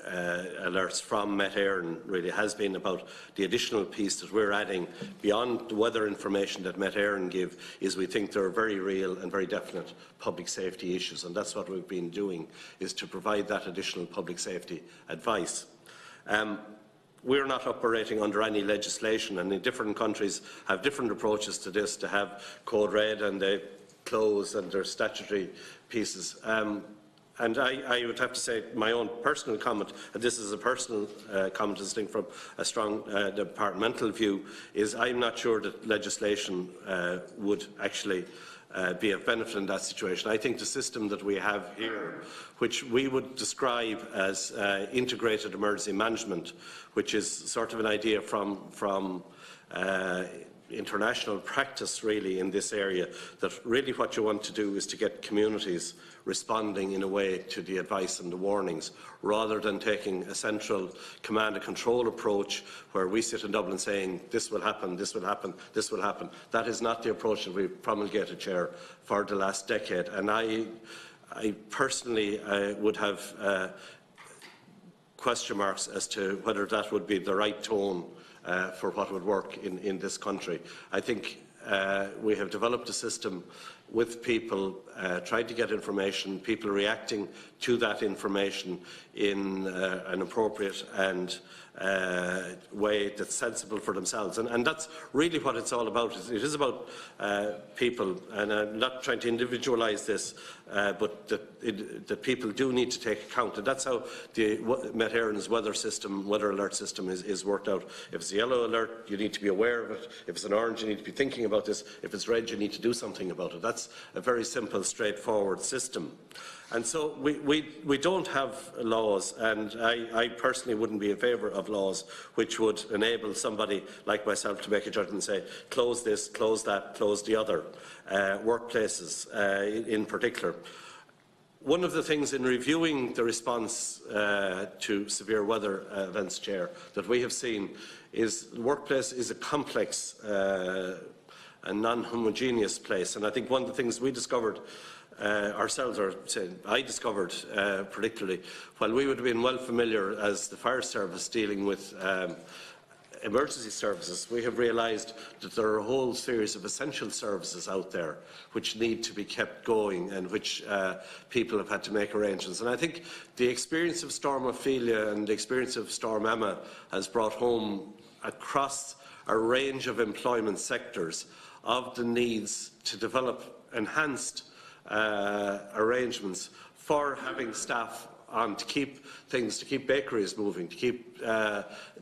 alerts from Met Éireann. Really has been about the additional piece that we're adding beyond the weather information that Met Éireann give, is we think there are very real and very definite public safety issues, and that's what we've been doing, is to provide that additional public safety advice. We're not operating under any legislation, and different countries have different approaches to this, to have code red and they close and their statutory pieces. And I would have to say my own personal comment, and this is a personal comment distinct from a strong departmental view, is I'm not sure that legislation would actually be of benefit in that situation. I think the system that we have here, which we would describe as integrated emergency management, which is sort of an idea from international practice really in this area, that really what you want to do is to get communities responding in a way to the advice and the warnings, rather than taking a central command and control approach where we sit in Dublin saying this will happen, this will happen, this will happen. That is not the approach that we've promulgated, Chair, for the last decade, and I personally would have question marks as to whether that would be the right tone for what would work in this country. I think we have developed a system with people trying to get information, people reacting to that information in an appropriate and way that's sensible for themselves. And that's really what it's all about. It is about people, and I'm not trying to individualise this, but that people do need to take account. And that's how the Met Éireann's weather alert system is worked out. If it's a yellow alert, you need to be aware of it. If it's an orange, you need to be thinking about this. If it's red, you need to do something about it. That's a very simple, straightforward system. And so we don't have laws, and I personally wouldn't be in favour of laws which would enable somebody like myself to make a judgment and say, close this, close that, close the other, workplaces in particular. One of the things in reviewing the response to severe weather events, Chair, that we have seen is the workplace is a complex and non-homogeneous place, and I think one of the things we discovered ourselves, or I discovered particularly, while we would have been well familiar as the fire service dealing with emergency services, we have realised that there are a whole series of essential services out there which need to be kept going and which people have had to make arrangements. And I think the experience of Storm Ophelia and the experience of Storm Emma has brought home across a range of employment sectors of the needs to develop enhanced arrangements for having staff on to keep bakeries moving, to keep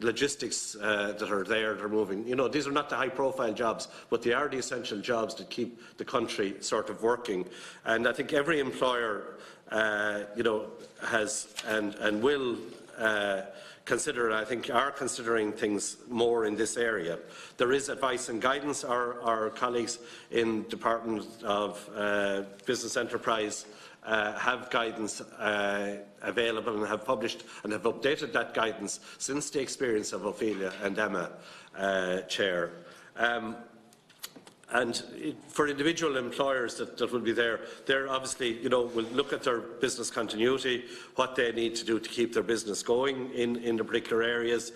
logistics that are there, that are moving. You know, these are not the high-profile jobs, but they are the essential jobs that keep the country sort of working. And I think every employer, you know, has and will consider, and I think are considering things more in this area. There is advice and guidance. Our colleagues in Department of Business Enterprise have guidance available and have published and have updated that guidance since the experience of Ophelia and Emma, Chair. for individual employers that will be there, they're obviously, will look at their business continuity, what they need to do to keep their business going in the particular areas.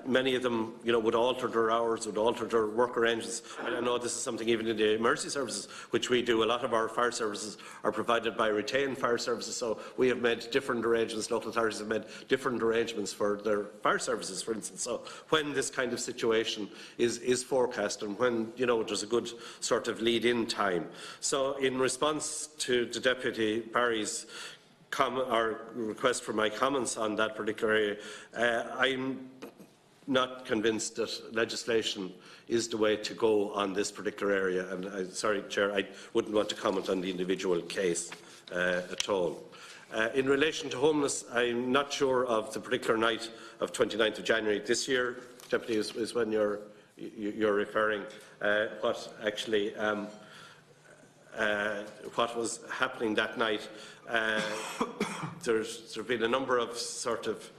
Many of them, would alter their hours, would alter their work arrangements. I know this is something even in the emergency services, which we do. A lot of our fire services are provided by retained fire services, so we have made different arrangements. Local authorities have made different arrangements for their fire services, for instance. So when this kind of situation is forecast, and when, there's a good sort of lead-in time. So in response to Deputy Barry's request for my comments on that particular area, I'm not convinced that legislation is the way to go on this particular area. And sorry, Chair, I wouldn't want to comment on the individual case at all. In relation to homeless, I'm not sure of the particular night of 29th of January this year. Deputy, is when you're referring. What actually what was happening that night? There's been a number of sort of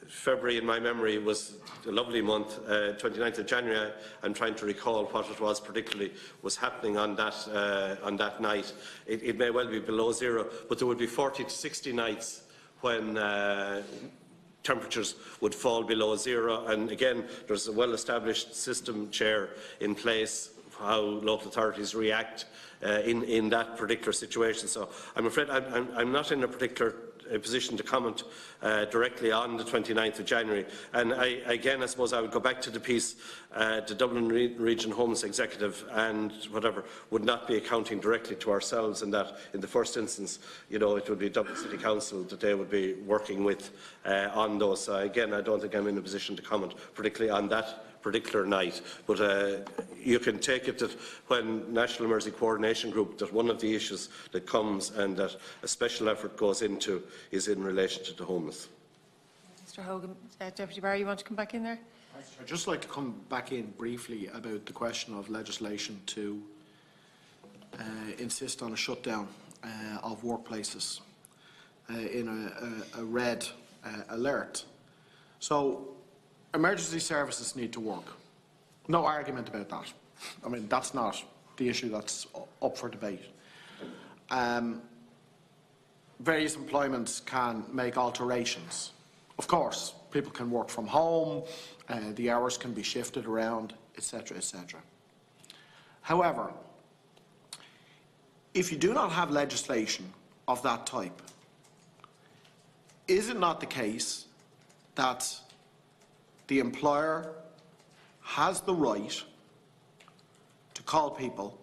February, in my memory, was a lovely month. 29th of January, I'm trying to recall what it was particularly was happening on that night. It may well be below zero, but there would be 40 to 60 nights when temperatures would fall below zero. And again, there's a well-established system, Chair, in place how local authorities react in that particular situation. So I'm afraid I'm not in a particular position to comment directly on the 29th of January. And again, I suppose I would go back to the piece, the Dublin Region Homeless Executive and whatever would not be accounting directly to ourselves, and that in the first instance, it would be Dublin City Council that they would be working with on those. So again, I don't think I'm in a position to comment particularly on that particular night, but you can take it that when National Emergency Coordination Group, that one of the issues that comes and that a special effort goes into is in relation to the homeless. Mr. Hogan, Deputy Barry, you want to come back in there? I'd just like to come back in briefly about the question of legislation to insist on a shutdown of workplaces in a red alert. So, emergency services need to work. No argument about that. I mean, that's not the issue that's up for debate. Various employments can make alterations. Of course, people can work from home, the hours can be shifted around, etc., etc. However, if you do not have legislation of that type, is it not the case that the employer has the right to call people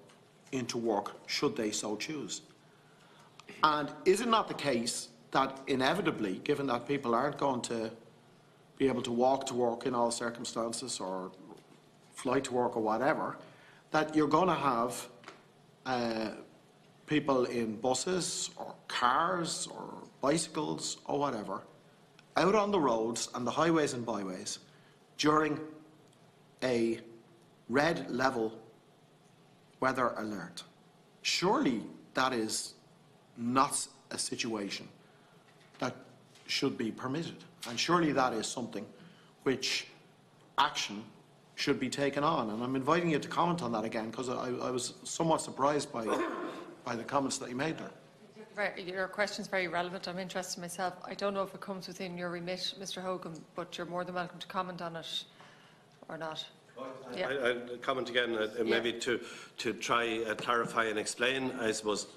into work should they so choose? And is it not the case that inevitably, given that people aren't going to be able to walk to work in all circumstances or fly to work or whatever, that you're going to have people in buses or cars or bicycles or whatever out on the roads and the highways and byways during a red level weather alert? Surely that is not a situation that should be permitted, and surely that is something which action should be taken on. And I'm inviting you to comment on that again, because I was somewhat surprised by the comments that you made there. Your question is very relevant. I'm interested myself. I don't know if it comes within your remit, Mr. Hogan, but you're more than welcome to comment on it or not. Yeah. I'll comment again, maybe to try clarify and explain, I suppose,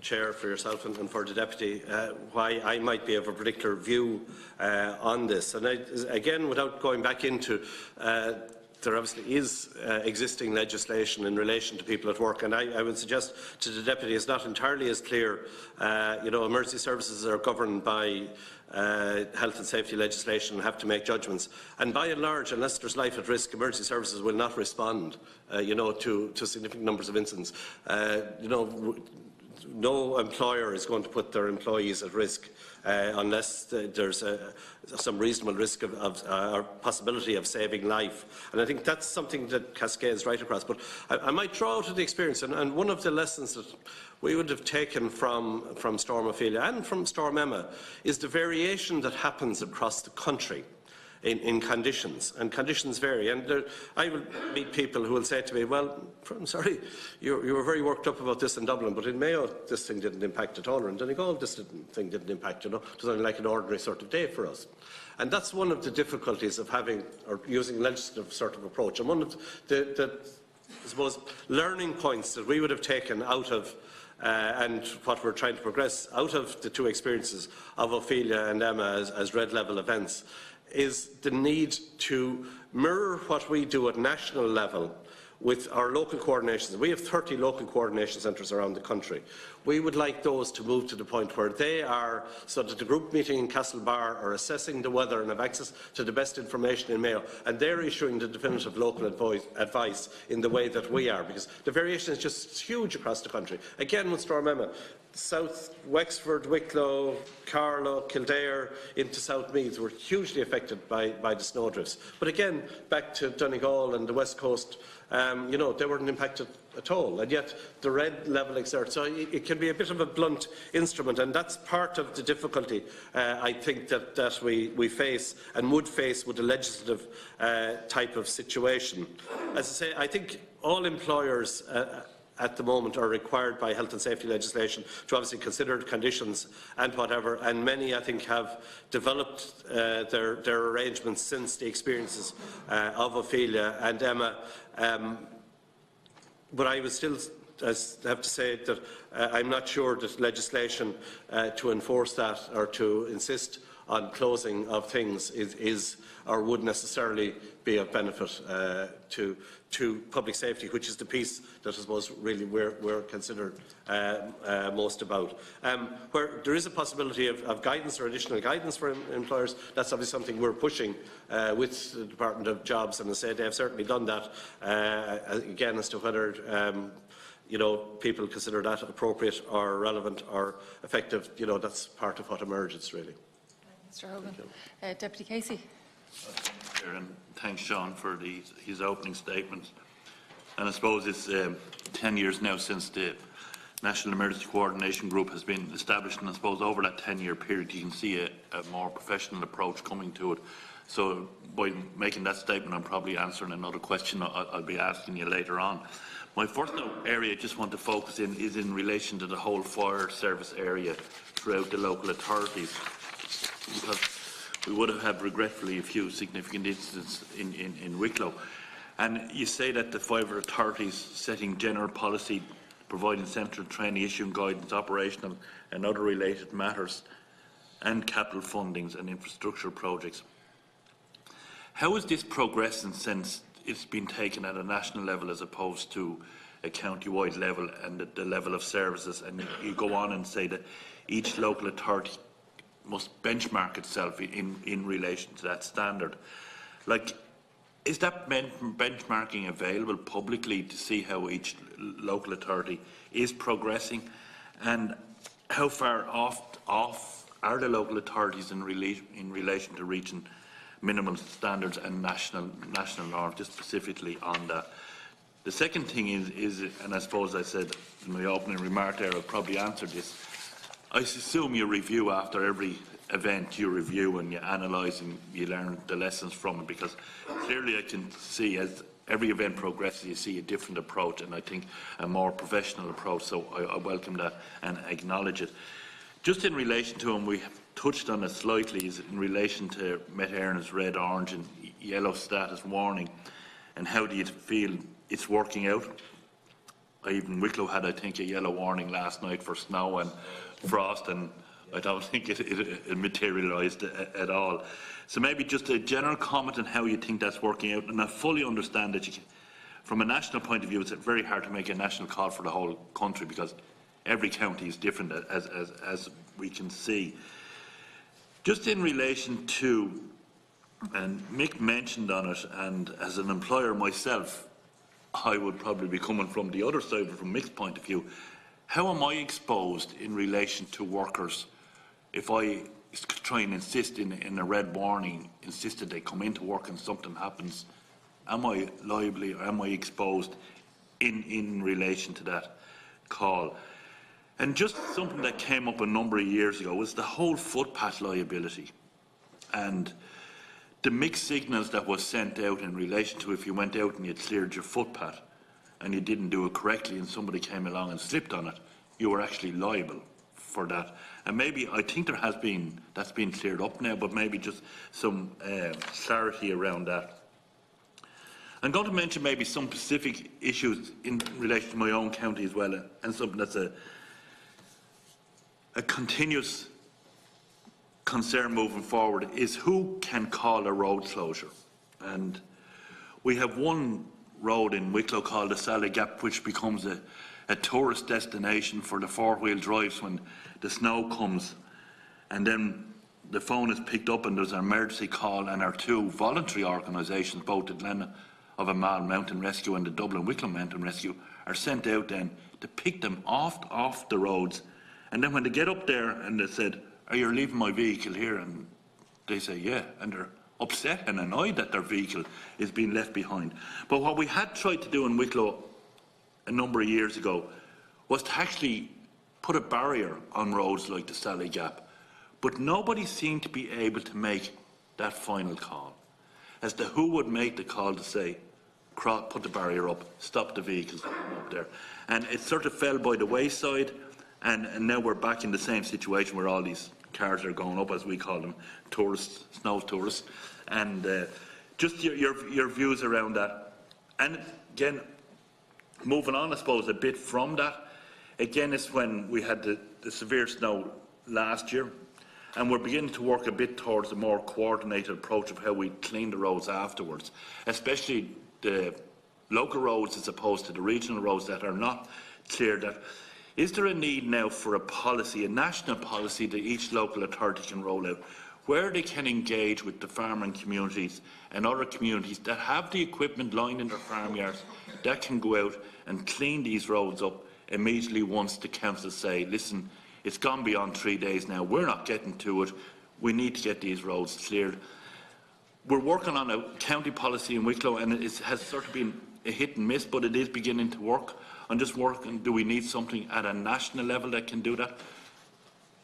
Chair, for yourself and for the Deputy, why I might be of a particular view on this. And again, without going back into there obviously is existing legislation in relation to people at work, and I would suggest to the Deputy it's not entirely as clear. Emergency services are governed by health and safety legislation and have to make judgments. And by and large, unless there's life at risk, emergency services will not respond, to significant numbers of incidents. No employer is going to put their employees at risk unless there's some reasonable risk or possibility of saving life. And I think that's something that cascades right across. But I might draw out of the experience, and one of the lessons that we would have taken from Storm Ophelia and from Storm Emma is the variation that happens across the country. in conditions, and conditions vary. And I will meet people who will say to me, well, I'm sorry, you were very worked up about this in Dublin, but in Mayo this thing didn't impact at all, or in Donegal this thing didn't impact, it was only like an ordinary sort of day for us. And that's one of the difficulties of having, or using legislative sort of approach. And one of the I suppose, learning points that we would have taken out of and what we're trying to progress out of the two experiences of Ophelia and Emma as red level events is the need to mirror what we do at national level with our local coordinations. We have 30 local coordination centres around the country. We would like those to move to the point where they are, so that the group meeting in Castlebar are assessing the weather and have access to the best information in Mayo, and they're issuing the definitive local advice in the way that we are, because the variation is just huge across the country. Again, with Storm Emma, South Wexford, Wicklow, Carlow, Kildare into South Meath were hugely affected by the snowdrifts. But again, back to Donegal and the West Coast, they weren't impacted at all, and yet the red level exerts. So it can be a bit of a blunt instrument, and that's part of the difficulty I think that we face and would face with a legislative type of situation. As I say, I think all employers at the moment are required by health and safety legislation to obviously consider conditions and whatever, and many I think have developed their arrangements since the experiences of Ophelia and Emma. But I would still have to say that I'm not sure that legislation to enforce that or to insist on closing of things is or would necessarily be of benefit to public safety, which is the piece that I suppose really we're considered most about. Where there is a possibility of guidance or additional guidance for employers, that's obviously something we're pushing with the Department of Jobs, and I say they have certainly done that. Again, as to whether people consider that appropriate or relevant or effective, that's part of what emerges really. Mr. Hogan. Deputy Casey. And thanks, Sean, for his opening statement. And I suppose it's 10 years now since the National Emergency Coordination Group has been established, and I suppose over that 10-year period you can see a more professional approach coming to it. So by making that statement, I'm probably answering another question I'll be asking you later on. My first area I just want to focus in is in relation to the whole fire service area throughout the local authorities, because we would have had, regretfully, a few significant incidents in Wicklow. And you say that the fire authorities setting general policy, providing central training, issuing guidance, operational and other related matters, and capital fundings and infrastructure projects. How is this progressing since it's been taken at a national level as opposed to a county-wide level and the level of services? And you go on and say that each local authority must benchmark itself in relation to that standard. Like, is that benchmarking available publicly to see how each local authority is progressing, and how far off are the local authorities in relation to reaching minimum standards and national norms, just specifically on that? The second thing is, and I suppose I said in my opening remark there, I'll probably answer this. I assume you review after every event, you review and you analyse and you learn the lessons from it, because clearly I can see as every event progresses you see a different approach, and I think a more professional approach, so I welcome that and acknowledge it. Just in relation to, and we touched on it slightly, is in relation to Met Éireann's red, orange and yellow status warning, and how do you feel it's working out? Even Wicklow had, I think, a yellow warning last night for snow and frost, and I don't think it materialised at all. So maybe just a general comment on how you think that's working out. And I fully understand that from a national point of view, it's very hard to make a national call for the whole country, because every county is different, as we can see. Just in relation to, and Mick mentioned on it, and as an employer myself, I would probably be coming from the other side, but from Mick's point of view, how am I exposed in relation to workers if I try and insist in a red warning, insist that they come into work and something happens? Am I liable, or am I exposed in relation to that call? And just something that came up a number of years ago was the whole footpath liability. And the mixed signals that was sent out in relation to if you went out and you cleared your footpath and you didn't do it correctly and somebody came along and slipped on it, you were actually liable for that. And maybe, I think there has been, that's been cleared up now, but maybe just some clarity around that. I'm going to mention maybe some specific issues in relation to my own county as well, and something that's a continuous concern moving forward is who can call a road closure. And we have one road in Wicklow called the Sally Gap, which becomes a tourist destination for the four-wheel drives when the snow comes, and then the phone is picked up and there's an emergency call, and our two voluntary organisations, both the Glen of Amal Mountain Rescue and the Dublin Wicklow Mountain Rescue, are sent out then to pick them off the roads. And then when they get up there and they said, "Are you leaving my vehicle here?" and they say, "Yeah," and they're upset and annoyed that their vehicle is being left behind. But what we had tried to do in Wicklow a number of years ago was to actually put a barrier on roads like the Sally Gap, but nobody seemed to be able to make that final call as to who would make the call to say, put the barrier up, stop the vehicles up there. And it sort of fell by the wayside, and now we're back in the same situation where all these cars are going up, as we call them, tourists, snow tourists. And just your views around that. And again, moving on, I suppose, a bit from that, again, is when we had the severe snow last year, and we're beginning to work a bit towards a more coordinated approach of how we clean the roads afterwards, especially the local roads as opposed to the regional roads that are not cleared. Is there a need now for a policy, a national policy that each local authority can roll out, where they can engage with the farming communities and other communities that have the equipment lying in their farmyards that can go out and clean these roads up immediately once the council say, "Listen, it's gone beyond 3 days now, we're not getting to it, we need to get these roads cleared." We're working on a county policy in Wicklow, and it has sort of been a hit and miss, but it is beginning to work. I'm just working, do we need something at a national level that can do that?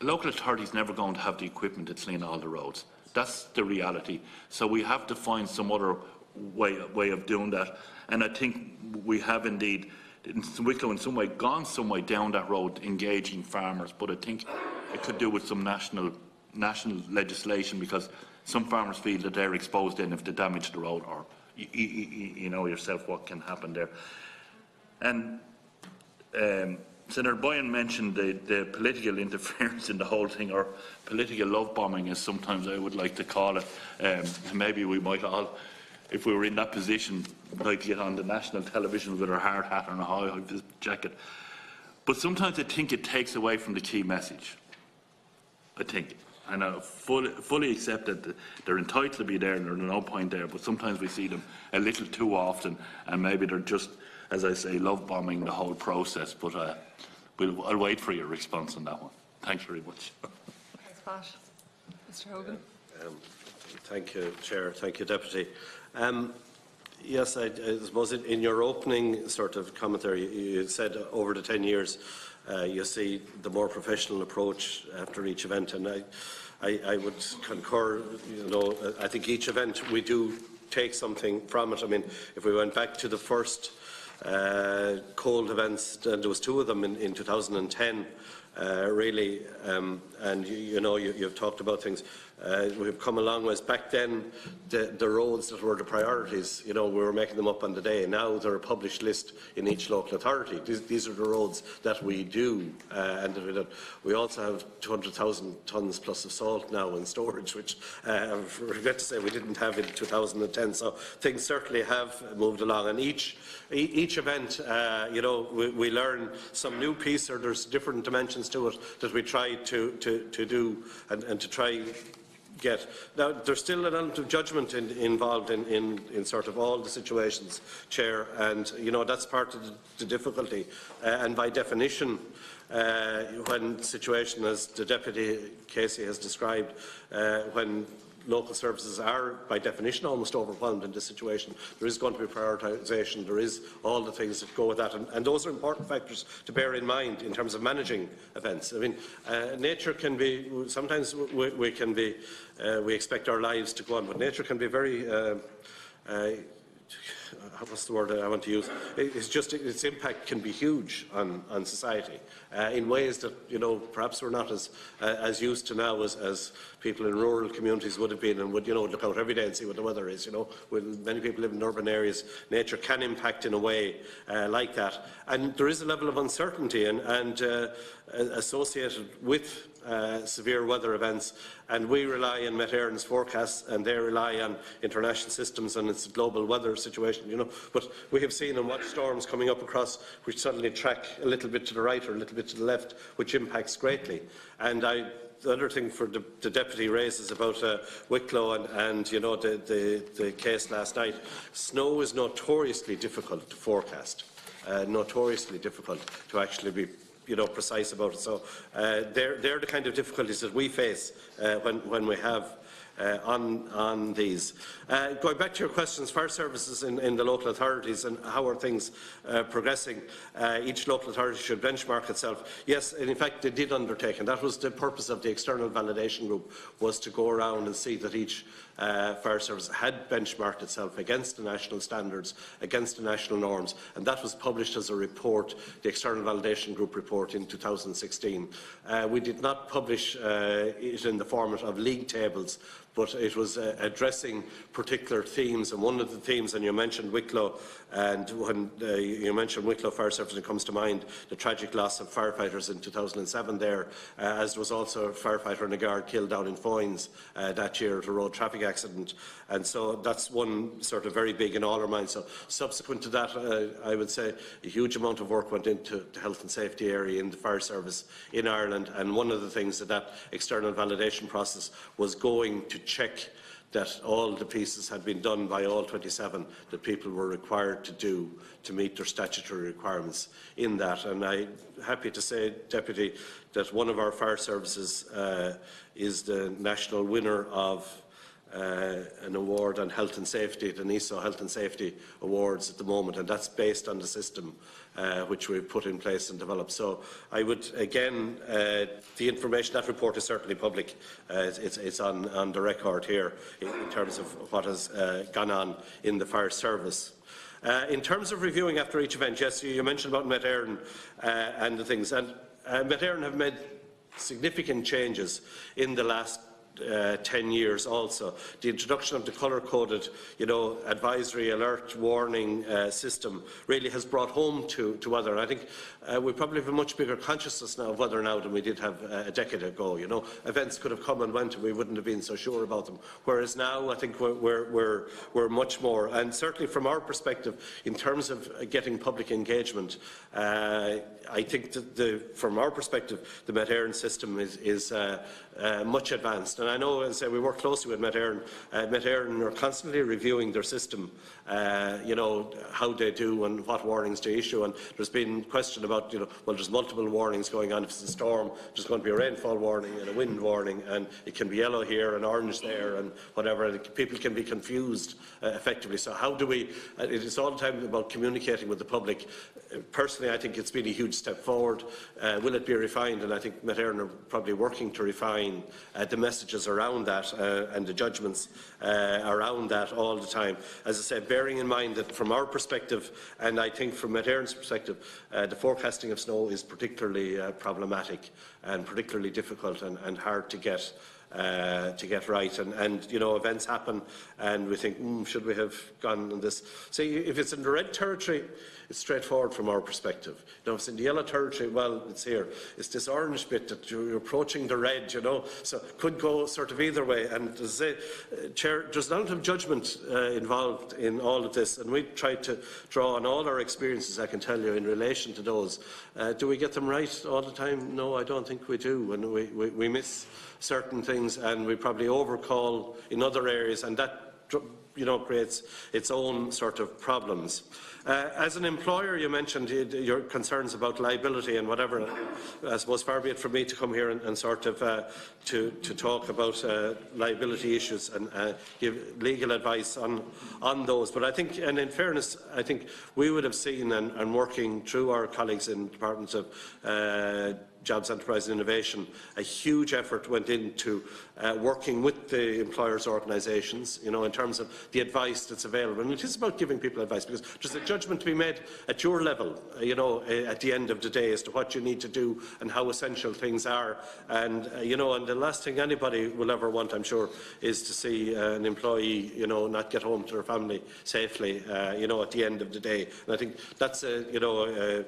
The local authority is never going to have the equipment to clean all the roads. That's the reality. So we have to find some other way of doing that. And I think we have indeed, in Wicklow in some way, gone some way down that road, engaging farmers. But I think it could do with some national legislation, because some farmers feel that they're exposed then if they damage the road, or you know yourself what can happen there. And Senator Boyan mentioned the political interference in the whole thing, or political love bombing, as sometimes I would like to call it. Maybe we might all, if we were in that position, like to get on the national television with our hard hat and a high-vis jacket. But sometimes I think it takes away from the key message. I think. And I fully accept that they're entitled to be there and there's no point there, but sometimes we see them a little too often, and maybe they're just, as I say, love bombing the whole process. But I'll wait for your response on that one. Thanks very much. Thanks, Pat. Mr. Hogan. Thank you, Chair. Thank you, Deputy. Yes, I suppose in your opening sort of commentary, you said over the 10 years you see the more professional approach after each event, and I would concur. You know, I think each event we do take something from it. I mean, if we went back to the first cold events, and there was 2 of them in 2010, really, and you know, you've talked about things. We've come a long ways. Back then, the roads that were the priorities, you know, we were making them up on the day. Now they're a published list in each local authority. These are the roads that we do, and we also have 200,000 tonnes plus of salt now in storage, which I regret to say we didn't have in 2010. So things certainly have moved along, and each event, you know, we learn some new piece, or there's different dimensions to it that we try to do and to try get. Now, there's still an element of judgment involved in sort of all the situations, Chair, and you know, that's part of the difficulty. And by definition, when the situation, as the Deputy Casey has described, when local services are, by definition, almost overwhelmed in this situation. There is going to be prioritisation, there is all the things that go with that, and those are important factors to bear in mind in terms of managing events. I mean, nature can be, sometimes we expect our lives to go on, but nature can be very, what's the word I want to use? It's just, its impact can be huge on society in ways that, perhaps we're not as used to now as people in rural communities would have been, and would, look out every day and see what the weather is. When many people live in urban areas, nature can impact in a way like that. And there is a level of uncertainty and associated with severe weather events, and we rely on Met Éireann's forecasts, and they rely on international systems and its global weather situation, But we have seen and watched storms coming up across which suddenly track a little bit to the right or a little bit to the left, which impacts greatly. And the other thing for the Deputy raises about Wicklow and the case last night, snow is notoriously difficult to forecast, notoriously difficult to actually be precise about it. So they're the kind of difficulties that we face when we have on these. Going back to your questions, fire services in the local authorities and how are things progressing, each local authority should benchmark itself. Yes, and in fact they did undertake, and that was the purpose of the external validation group, was to go around and see that each fire service had benchmarked itself against the national standards, against the national norms, and that was published as a report, the external validation group report in 2016. We did not publish it in the format of league tables, but it was addressing particular themes, and one of the themes, and you mentioned Wicklow, and when you mentioned Wicklow Fire Service, it comes to mind the tragic loss of firefighters in 2007 there, as there was also a firefighter and a guard killed down in Foynes that year at a road traffic accident, and so that's one sort of very big in all our minds. So subsequent to that, I would say a huge amount of work went into the health and safety area in the fire service in Ireland, and one of the things that external validation process was going to check that all the pieces had been done by all 27 that people were required to do to meet their statutory requirements in that. And I'm happy to say, Deputy, that one of our fire services is the national winner of an award on health and safety, the NISO Health and Safety Awards at the moment, and that's based on the system which we've put in place and developed. So I would, again, the information, that report is certainly public. It's on the record here in terms of what has gone on in the fire service. In terms of reviewing after each event, yes, you mentioned about Met Éireann and the things, and Met Éireann have made significant changes in the last 10 years also. The introduction of the colour-coded, advisory, alert, warning system really has brought home to weather. And I think we probably have a much bigger consciousness now of weather now than we did have a decade ago. Events could have come and went and we wouldn't have been so sure about them. Whereas now I think we're much more, and certainly from our perspective, in terms of getting public engagement, I think that from our perspective, the Met Éireann system is much advanced. And I know, as I say, we work closely with Met Éireann. Met Éireann are constantly reviewing their system, how they do and what warnings they issue. And there's been question about, well, there's multiple warnings going on. If it's a storm, there's going to be a rainfall warning and a wind warning, and it can be yellow here and orange there and whatever. And people can be confused effectively. So how do we, it is all the time about communicating with the public. Personally, I think it's been a huge step forward. Will it be refined? And I think Met Éireann are probably working to refine the messages around that and the judgments around that all the time. As I said, bearing in mind that from our perspective, and I think from Met Éireann's perspective, the forecasting of snow is particularly problematic and particularly difficult and hard to get right, and events happen, and we think, should we have gone on this? See, if it's in the red territory, it's straightforward from our perspective. If it's in the yellow territory, well, it's here. It's this orange bit that you're approaching the red, so it could go sort of either way. And as I say, Chair, there's a lot of judgment involved in all of this, and we try to draw on all our experiences, I can tell you, in relation to those. Do we get them right all the time? No, I don't think we do, and we miss certain things, and we probably overcall in other areas, and that creates its own sort of problems. As an employer, you mentioned your concerns about liability and whatever. I suppose far be it from me to come here and sort of to talk about liability issues and give legal advice on those. But I think, and in fairness, I think we would have seen and working through our colleagues in departments of Jobs, Enterprise and Innovation, a huge effort went into working with the employers' organisations, in terms of the advice that's available. And it is about giving people advice, because there's a judgment to be made at your level, at the end of the day, as to what you need to do and how essential things are. And, and the last thing anybody will ever want, I'm sure, is to see an employee, not get home to their family safely, at the end of the day. And I think that's a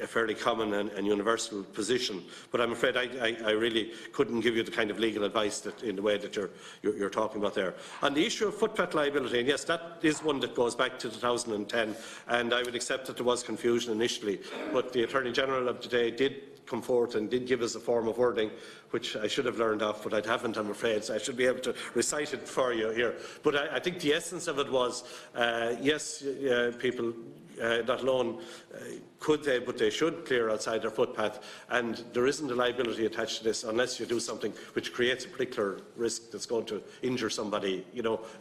fairly common and universal position, but I'm afraid I really couldn't give you the kind of legal advice that, in the way that you're talking about there. On the issue of footpath liability, and yes, that is one that goes back to 2010, and I would accept that there was confusion initially, but the Attorney General of today did come forward and did give us a form of wording, which I should have learned off, but I haven't, I'm afraid, so I should be able to recite it for you here. But I think the essence of it was, yes, people not alone could they, but they should clear outside their footpath, and there isn't a liability attached to this unless you do something which creates a particular risk that's going to injure somebody.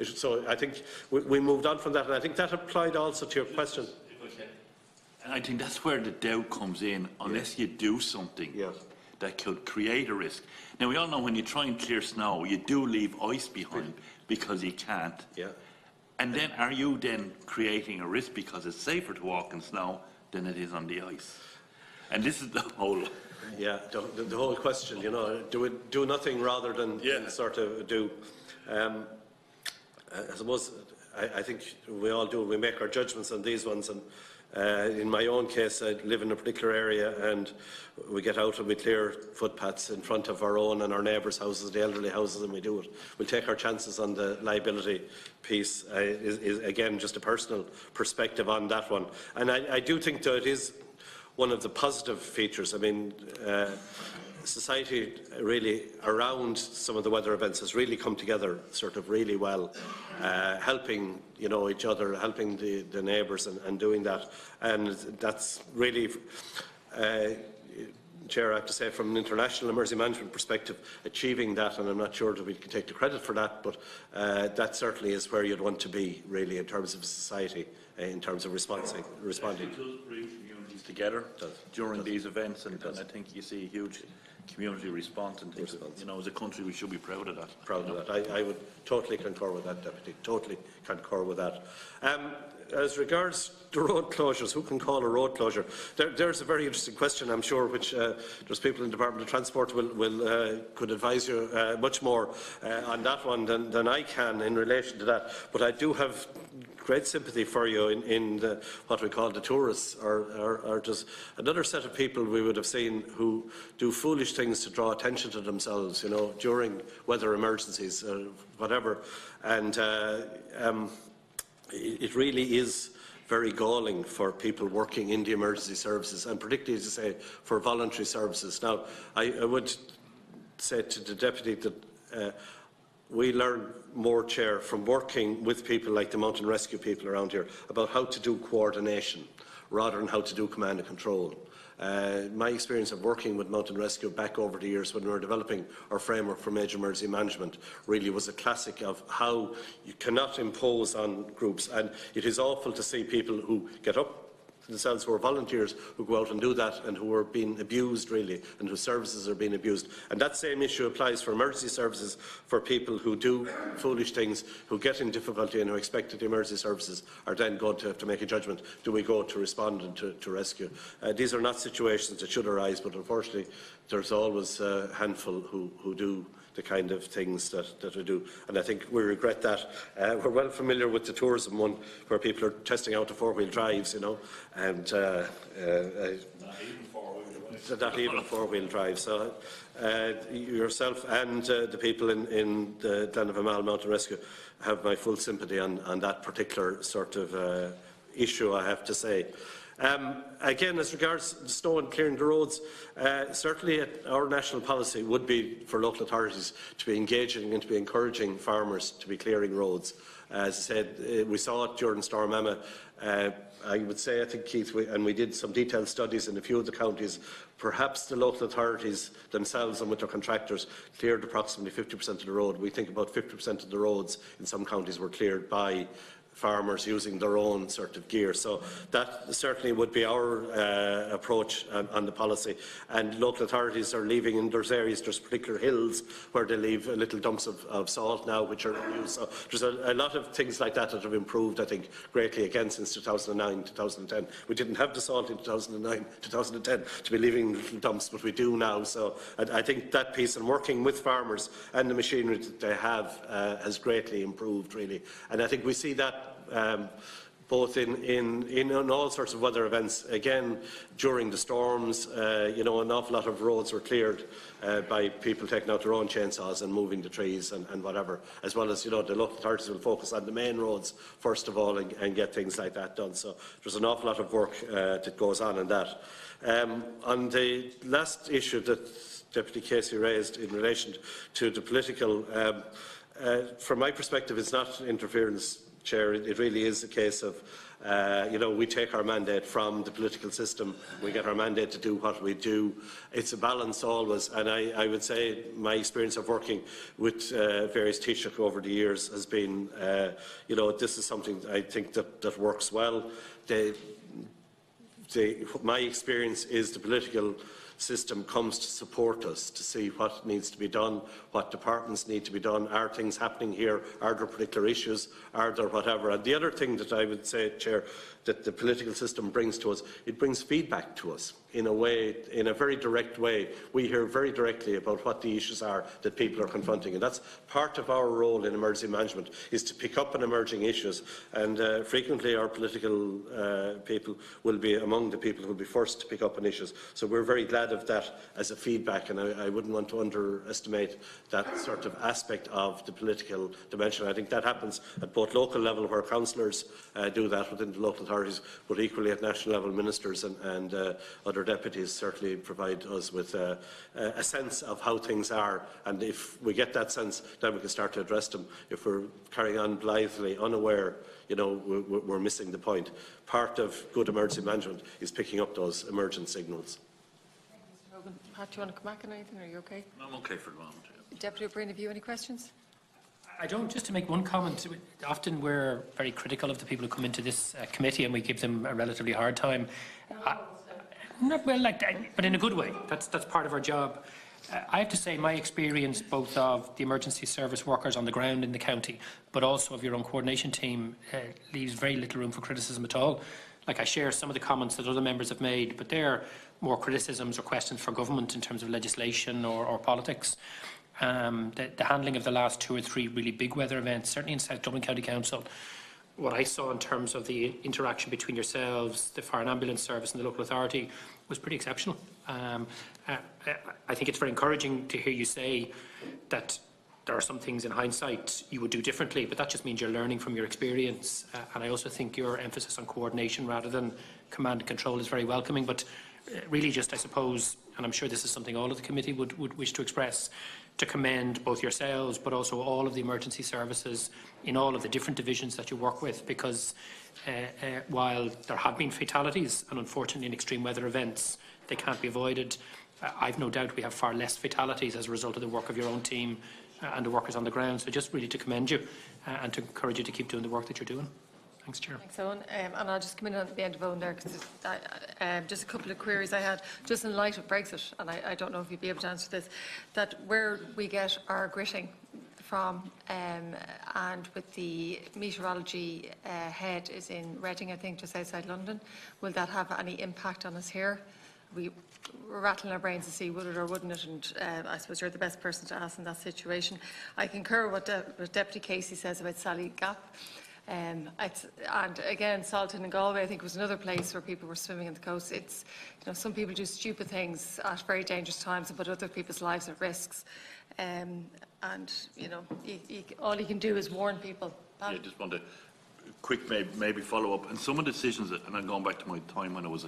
So I think we moved on from that, and I think that applied also to your question. And I think that's where the doubt comes in, unless you do something that could create a risk. Now, we all know when you try and clear snow, you do leave ice behind because you can't. Yeah. And then, are you then creating a risk because it's safer to walk in snow than it is on the ice? And this is the whole... Yeah, the whole question, do we do nothing rather than sort of do... I suppose, I think we all do, we make our judgments on these ones, and in my own case, I live in a particular area, and we get out and we clear footpaths in front of our own and our neighbours' houses, the elderly houses, and we do it. We'll take our chances on the liability piece. Is again just a personal perspective on that one. And I do think that it is one of the positive features. I mean, society really around some of the weather events has really come together sort of really well, helping each other, helping the neighbours and doing that, and that's really Chair, I have to say, from an international emergency management perspective, achieving that, and I'm not sure that we can take the credit for that, but that certainly is where you'd want to be, really, in terms of society, in terms of responding. It does bring communities together during these events, and I think you see a huge community response and things. As a country, we should be proud of that. Proud of that. I would totally concur with that, Deputy. Totally concur with that. As regards the road closures, who can call a road closure? There's a very interesting question, I'm sure, which there's people in the Department of Transport could advise you much more on that one than I can in relation to that. But I do have great sympathy for you in what we call the tourists, or just another set of people we would have seen who do foolish things to draw attention to themselves, during weather emergencies, whatever. And it really is very galling for people working in the emergency services, and particularly, as I say, for voluntary services. Now, I would say to the Deputy that we learn more, Chair, from working with people like the mountain rescue people around here about how to do coordination rather than how to do command and control. My experience of working with mountain rescue back over the years when we were developing our framework for major emergency management really was a classic of how you cannot impose on groups, and it is awful to see people who get up themselves, who are volunteers, who go out and do that and who are being abused, really, and whose services are being abused. And that same issue applies for emergency services, for people who do foolish things, who get in difficulty and who expect that the emergency services are then going to have to make a judgment. Do we go to respond and to rescue? These are not situations that should arise, but unfortunately there's always a handful who do the kind of things that we do, and I think we regret that. We're well familiar with the tourism one, where people are testing out the four-wheel drives, and not even four-wheel drives. So yourself and the people in the Glen of Amal Mountain Rescue have my full sympathy on that particular sort of issue, I have to say. Again, as regards the snow and clearing the roads, certainly our national policy would be for local authorities to be engaging and to be encouraging farmers to be clearing roads. As I said, we saw it during Storm Emma. I would say, I think, Keith, and we did some detailed studies in a few of the counties, perhaps the local authorities themselves and with their contractors cleared approximately 50% of the road. We think about 50% of the roads in some counties were cleared by farmers using their own sort of gear. So that certainly would be our approach on the policy. And local authorities are leaving in those areas, there's particular hills where they leave little dumps of salt now, which are used. So there's a lot of things like that that have improved, I think, greatly again since 2009, 2010. We didn't have the salt in 2009, 2010 to be leaving little dumps, but we do now. So I think that piece, and working with farmers and the machinery that they have has greatly improved, really. And I think we see that both in all sorts of weather events. Again, during the storms, you know, an awful lot of roads were cleared by people taking out their own chainsaws and moving the trees and whatever, as well as, you know, the local authorities will focus on the main roads first of all and get things like that done. So there's an awful lot of work that goes on in that. On the last issue that Deputy Casey raised in relation to the political, from my perspective, it's not interference, Chair. It really is a case of, you know, we take our mandate from the political system. We get our mandate to do what we do. It's a balance always, and I would say my experience of working with various Taoiseach over the years has been, you know, this is something I think that works well. My experience is the political system comes to support us to see what needs to be done, what departments need to be done, are things happening here, are there particular issues, are there whatever. And the other thing that I would say, Chair, that the political system brings to us, it brings feedback to us in a way, in a very direct way. We hear very directly about what the issues are that people are confronting, and that's part of our role in emergency management, is to pick up on emerging issues. And frequently our political people will be among the people who will be first to pick up on issues. So we're very glad of that as a feedback, and I wouldn't want to underestimate that sort of aspect of the political dimension. I think that happens at both local level, where councillors do that within the local authorities, but equally at national level, ministers and other deputies certainly provide us with a sense of how things are, and if we get that sense, then we can start to address them. If we're carrying on blithely, unaware, you know, we're missing the point. Part of good emergency management is picking up those emergent signals. Pat, do you want to come back on anything, or are you okay? I'm okay for the moment. Deputy O'Brien, have you any questions? I don't. Just to make one comment, often we're very critical of the people who come into this committee, and we give them a relatively hard time. Not well like that, but in a good way. That's part of our job. I have to say, my experience both of the emergency service workers on the ground in the county, but also of your own coordination team, leaves very little room for criticism at all. Like, I share some of the comments that other members have made, but they're more criticisms or questions for government in terms of legislation or politics. The handling of the last 2 or 3 really big weather events, certainly in South Dublin County Council, what I saw in terms of the interaction between yourselves, the fire and ambulance service and the local authority was pretty exceptional. I think it's very encouraging to hear you say that there are some things in hindsight you would do differently, but that just means you're learning from your experience. And I also think your emphasis on coordination rather than command and control is very welcoming. But really just, I suppose, and I'm sure this is something all of the committee would wish to express, to commend both yourselves but also all of the emergency services in all of the different divisions that you work with, because while there have been fatalities, and unfortunately in extreme weather events they can't be avoided, I've no doubt we have far less fatalities as a result of the work of your own team and the workers on the ground. So just really to commend you and to encourage you to keep doing the work that you're doing. Thanks, Chair. Thanks, Owen. And I'll just come in at the end of Owen there, because just a couple of queries I had, just in light of Brexit, and I don't know if you'd be able to answer this, that where we get our gritting from, and with the meteorology head is in Reading, I think, just outside London. Will that have any impact on us here? We're rattling our brains to see would it or wouldn't it, and I suppose you're the best person to ask in that situation. I concur with what Deputy Casey says about Sally Gap. And again, Salton and Galway, I think, was another place where people were swimming in the coast. It's, you know, some people do stupid things at very dangerous times and put other people's lives at risks. And, you know, all you can do is warn people. Yeah, just want to quick maybe follow up. And some of the decisions, and I'm going back to my time when I was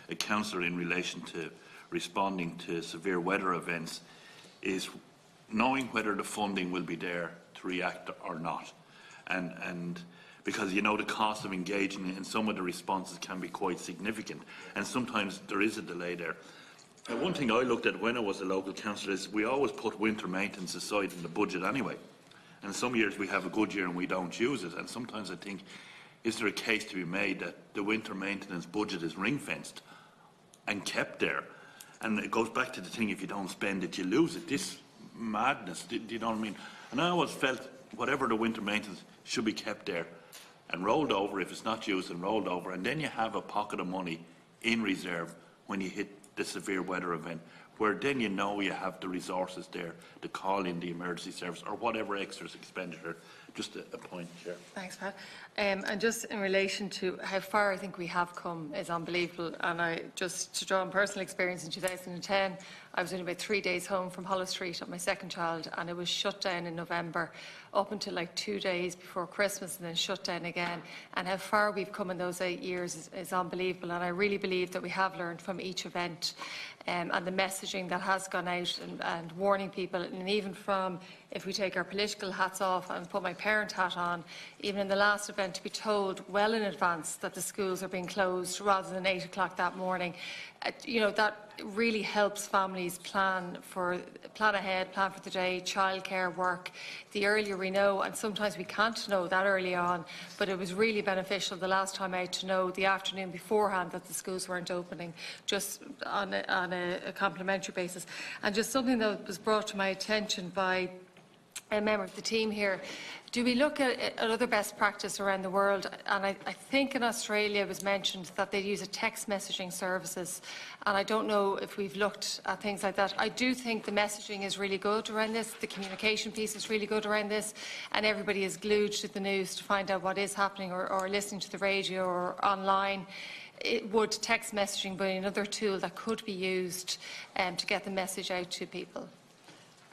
a councillor in relation to responding to severe weather events, is knowing whether the funding will be there to react or not. and because you know the cost of engaging in some of the responses can be quite significant, and sometimes there is a delay there. One thing I looked at when I was a local councillor is we always put winter maintenance aside in the budget anyway. And some years we have a good year and we don't use it. And sometimes I think, is there a case to be made that the winter maintenance budget is ring-fenced and kept there? And it goes back to the thing, if you don't spend it, you lose it. This madness, do you know what I mean? And I always felt whatever the winter maintenance should be kept there and rolled over if it's not used, and rolled over. And then you have a pocket of money in reserve when you hit the severe weather event, where then you know you have the resources there to call in the emergency service or whatever extra expenditure. Just a point, Chair. Thanks, Pat. And just in relation to how far I think we have come is unbelievable. And I just to draw on personal experience, in 2010, I was only about 3 days home from Holles Street at my second child, and it was shut down in November up until like 2 days before Christmas, and then shut down again. And how far we've come in those 8 years is unbelievable. And I really believe that we have learned from each event, and the messaging that has gone out, and warning people, and even from, if we take our political hats off and put my parent hat on, even in the last event, to be told well in advance that the schools are being closed rather than 8 o'clock that morning, you know, that really helps families plan ahead, plan for the day, childcare, work. The earlier we know, and sometimes we can't know that early on, but it was really beneficial the last time out to know the afternoon beforehand that the schools weren't opening, just on a complimentary basis. And just something that was brought to my attention by a member of the team here. Do we look at other best practice around the world? And I think in Australia it was mentioned that they use a text messaging services, and I don't know if we've looked at things like that. I do think the messaging is really good around this, the communication piece is really good around this, and everybody is glued to the news to find out what is happening, or listening to the radio or online. Would text messaging be another tool that could be used to get the message out to people?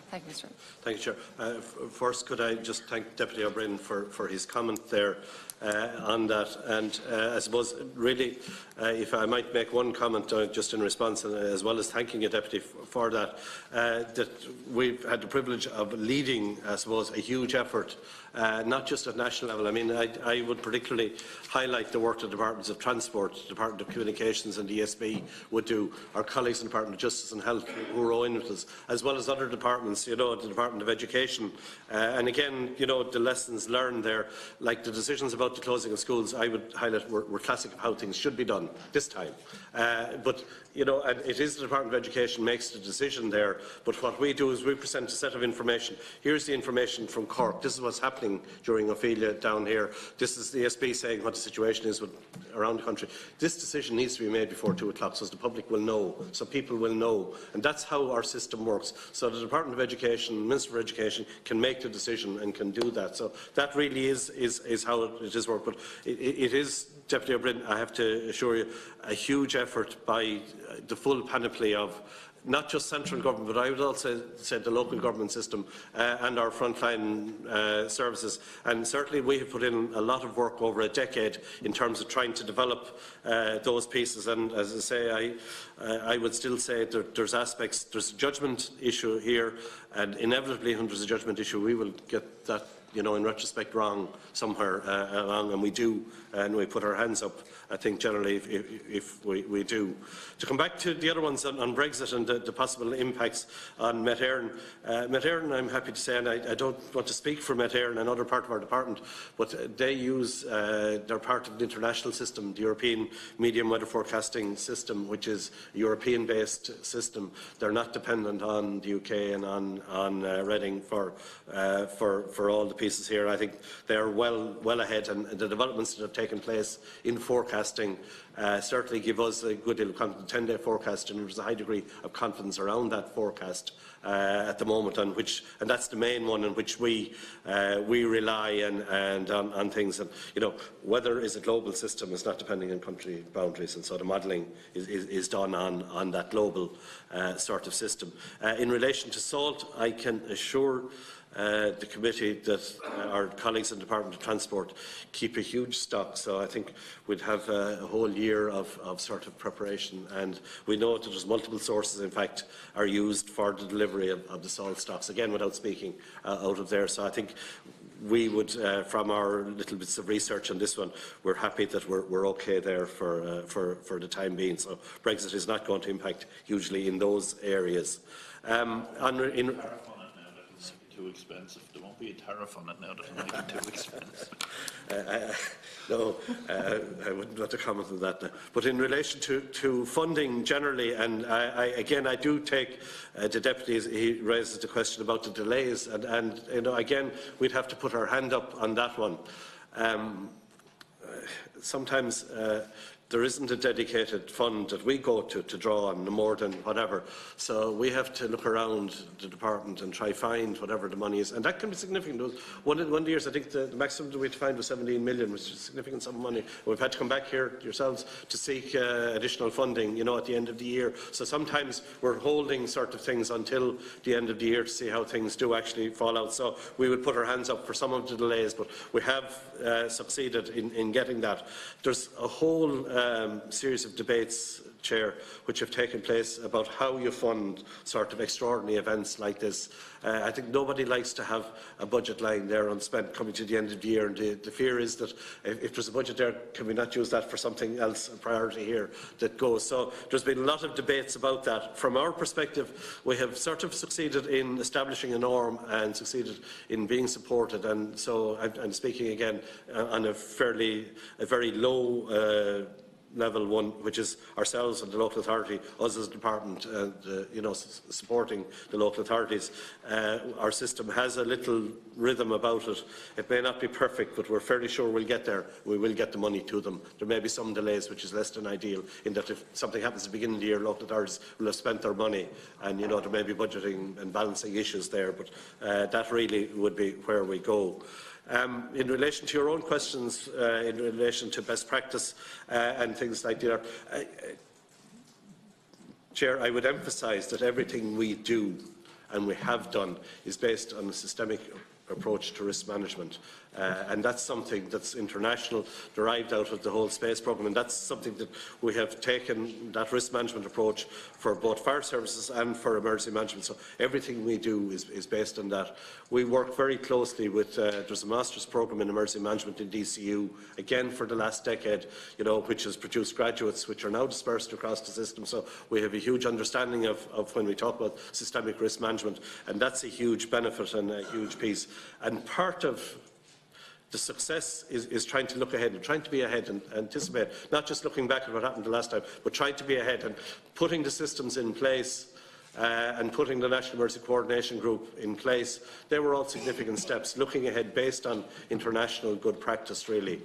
Thank you, Mr. Thank you, Chair. First, could I just thank Deputy O'Brien for his comment there on that. And I suppose, really, if I might make one comment just in response, and as well as thanking you, Deputy, for that, that we've had the privilege of leading, I suppose, a huge effort, not just at national level. I mean, I would particularly highlight the work the Departments of Transport, the Department of Communications and the ESB would do, our colleagues in the Department of Justice and Health who are in with us, as well as other departments, you know, the Department of Education. And again, you know, the lessons learned there, like the decisions about the closing of schools, I would highlight were classic of how things should be done this time. But, you know, and it is the Department of Education makes the decision there, but what we do is we present a set of information. Here's the information from Cork. This is what's happening during Ophelia down here. This is the ESB saying what the situation is around the country. This decision needs to be made before 2 o'clock so the public will know, so people will know. And that's how our system works. So the Department of Education, Minister for Education can make the decision and can do that. So that really is how it is worked. But it is, Deputy O'Brien, I have to assure you, a huge effort by the full panoply of not just central government, but I would also say the local government system and our frontline services. And certainly we have put in a lot of work over a decade in terms of trying to develop those pieces. And as I say, I would still say there's aspects, there's a judgment issue here, and inevitably when there's a judgment issue, we will get that, you know, in retrospect, wrong somewhere along, and we do, and we put our hands up, I think, generally, if we do. To come back to the other ones on Brexit and the possible impacts on Met Éireann. Met Éireann, I'm happy to say, and I don't want to speak for Met Éireann, another part of our department, but they use, they're part of the international system, the European Medium Weather Forecasting System, which is a European-based system. They're not dependent on the UK and on Reading for all the pieces here. I think they're well ahead, and the developments that have taken place in forecasting certainly give us a good deal of confidence. 10-day forecast, and there's a high degree of confidence around that forecast at the moment, and that's the main one in which we rely and on things. And you know, weather is a global system; it's not depending on country boundaries, and so the modelling is done on that global sort of system. In relation to salt, I can assure the committee that our colleagues in the Department of Transport keep a huge stock, so I think we'd have a whole year of sort of preparation, and we know that there's multiple sources, in fact, are used for the delivery of the salt stocks, again without speaking out of there. So I think we would, from our little bits of research on this one, we're happy that we're okay there for the time being. So Brexit is not going to impact hugely in those areas. Too expensive. There won't be a tariff on it now that it'll make it too expensive. No, I wouldn't want to comment on that now. But in relation to funding generally, and I do take the deputy, he raises the question about the delays, and you know, again, we'd have to put our hand up on that one. Sometimes there isn't a dedicated fund that we go to draw on, no more than whatever. So we have to look around the department and try find whatever the money is. And that can be significant. One of the years, I think the maximum that we had to find was 17 million, which is a significant sum of money. We've had to come back here yourselves to seek additional funding, you know, at the end of the year. So sometimes we're holding sort of things until the end of the year to see how things do actually fall out. So we would put our hands up for some of the delays, but we have succeeded in getting that. There's a whole series of debates, Chair, which have taken place about how you fund sort of extraordinary events like this. I think nobody likes to have a budget line there unspent coming to the end of the year, and the fear is that if there's a budget there, can we not use that for something else, a priority here that goes. So there's been a lot of debates about that. From our perspective, we have sort of succeeded in establishing a norm and succeeded in being supported, and so I'm speaking again on a very low level one, which is ourselves and the local authority, us as a department, you know, supporting the local authorities. Our system has a little rhythm about it. It may not be perfect, but we're fairly sure we'll get there. We will get the money to them. There may be some delays, which is less than ideal, in that if something happens at the beginning of the year, local authorities will have spent their money, and you know, there may be budgeting and balancing issues there, but that really would be where we go. In relation to your own questions, in relation to best practice and things like that, Chair, I would emphasise that everything we do and we have done is based on a systemic approach to risk management. And that's something that's international, derived out of the whole space programme, and that's something that we have taken, that risk management approach, for both fire services and for emergency management. So everything we do is based on that. We work very closely with, there's a master's programme in emergency management in DCU, again for the last decade, you know, which has produced graduates which are now dispersed across the system. So we have a huge understanding of when we talk about systemic risk management, and that's a huge benefit and a huge piece. And part of the success is trying to look ahead and trying to be ahead and anticipate, not just looking back at what happened the last time, but trying to be ahead and putting the systems in place and putting the National Emergency Coordination Group in place. They were all significant steps, looking ahead based on international good practice, really,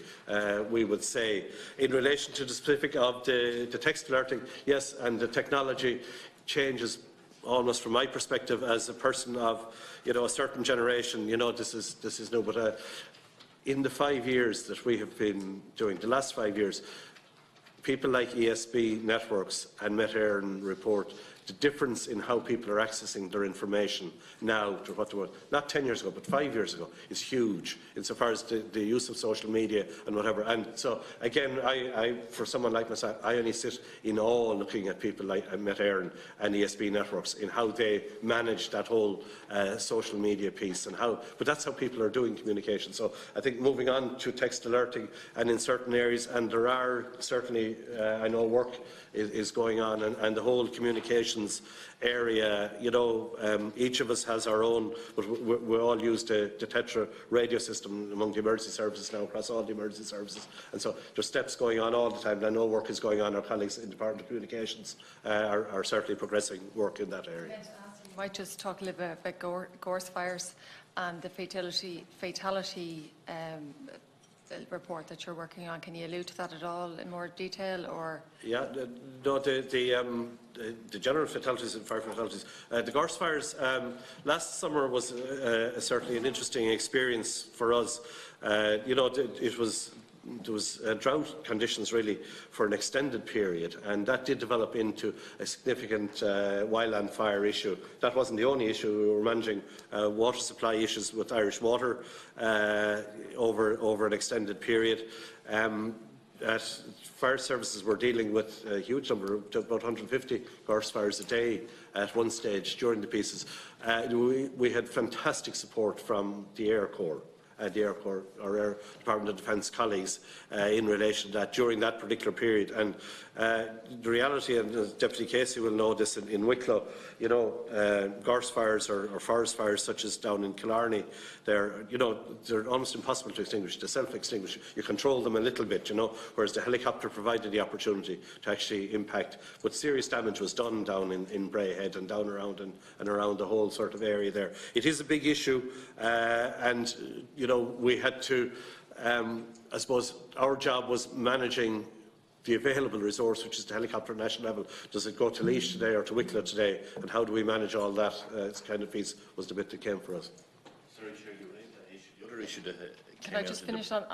we would say. In relation to the specific of the text alerting, yes, and the technology changes almost from my perspective as a person of, you know, a certain generation, you know, this is new, but in the 5 years that we have been doing, the last 5 years, people like ESB Networks and Met Éireann report the difference in how people are accessing their information now to what they were, not 10 years ago, but 5 years ago, is huge insofar as the use of social media and whatever. And so, again, I for someone like myself, I only sit in awe looking at people like Met Éireann and ESB Networks in how they manage that whole social media piece and how, but that's how people are doing communication. So I think moving on to text alerting, and in certain areas, and there are certainly, I know work is going on, and the whole communications area, you know, each of us has our own, but we all use the Tetra radio system among the emergency services now, across all the emergency services, and so there's steps going on all the time, and I know work is going on. Our colleagues in the Department of Communications are certainly progressing work in that area. You might just talk a little bit about gorse fires and the fatality report that you're working on. Can you allude to that at all in more detail, or? Yeah, no, the general fatalities and fire fatalities. The gorse fires last summer was certainly an interesting experience for us. You know, there was drought conditions really for an extended period, and that did develop into a significant wildland fire issue. That wasn't the only issue. We were managing water supply issues with Irish Water over an extended period. Fire services were dealing with a huge number, about 150 gorse fires a day at one stage during the pieces. We had fantastic support from the Air Corps. the airport or Air Department of Defence colleagues in relation to that during that particular period. And the reality, and Deputy Casey will know this in Wicklow, you know, gorse fires or forest fires such as down in Killarney, they're almost impossible to extinguish. They self-extinguish. You control them a little bit, you know, whereas the helicopter provided the opportunity to actually impact. But serious damage was done down in Braehead and down around and around the whole sort of area there. It is a big issue, and you know, we had to, I suppose, our job was managing the available resource, which is the helicopter at national level. Does it go to Laois today or to Wicklow today? And how do we manage all that? This kind of piece was the bit that came for us. Sorry, Chair, you raised that issue. The other issue that Can I just finish on?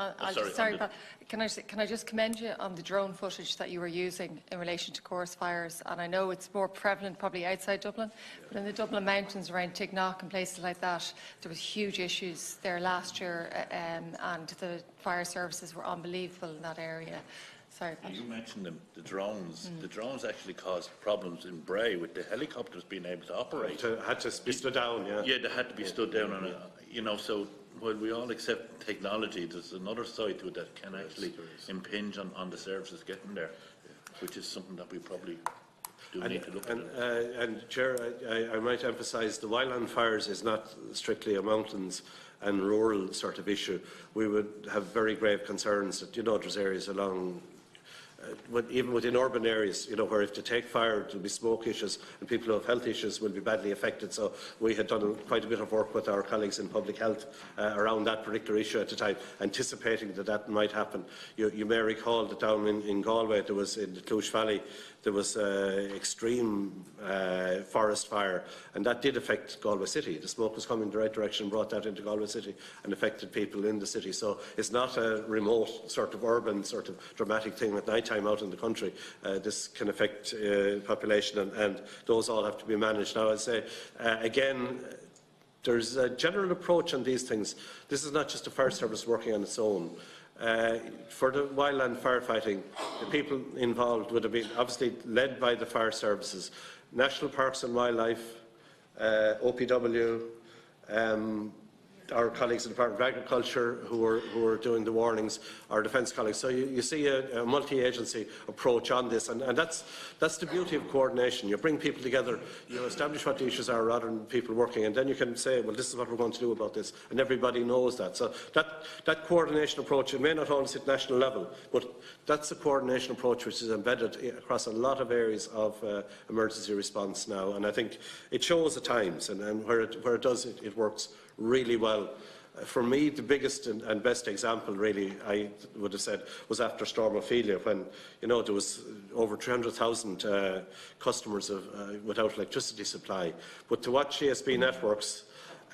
Can I just commend you on the drone footage that you were using in relation to coarse fires? And I know it's more prevalent probably outside Dublin, but in the Dublin mountains around Tignock and places like that, there was huge issues there last year, and the fire services were unbelievable in that area. Sorry, you mentioned the drones. The drones actually caused problems in Bray with the helicopters being able to operate. Had to be stood down, yeah. Yeah, they had to be stood down on you know, so while we all accept technology, there's another side to it that can actually impinge on the services getting there, which is something that we probably do need to look at. And Chair, I might emphasise the wildland fires is not strictly a mountains and rural sort of issue. We would have very grave concerns that, you know, there's areas along even within urban areas, you know, where if they take fire, there will be smoke issues, and people who have health issues will be badly affected. So we had done quite a bit of work with our colleagues in public health around that particular issue at the time, anticipating that that might happen. You may recall that down in Galway, there was in the Cluj Valley, there was extreme forest fire, and that did affect Galway City. The smoke was coming in the right direction, brought that into Galway City and affected people in the city. So it's not a remote sort of urban sort of dramatic thing at night time out in the country. This can affect population, and those all have to be managed. Now, I'd say, again, there's a general approach on these things. This is not just a fire service working on its own. For the wildland firefighting, the people involved would have been obviously led by the fire services, National Parks and Wildlife, OPW, our colleagues in the Department of Agriculture who are doing the warnings, our defence colleagues. So you see a multi-agency approach on this, and that's the beauty of coordination. You bring people together, you establish what the issues are rather than people working, and then you can say, well, this is what we're going to do about this, and everybody knows that. So that coordination approach, it may not always at national level, but that's a coordination approach which is embedded across a lot of areas of emergency response now, and I think it shows at times, and where it does, it works really well. For me, the biggest and best example, really, I would have said, was after Storm Ophelia, when, you know, there was over 300,000 customers without electricity supply. But to watch GSB Networks,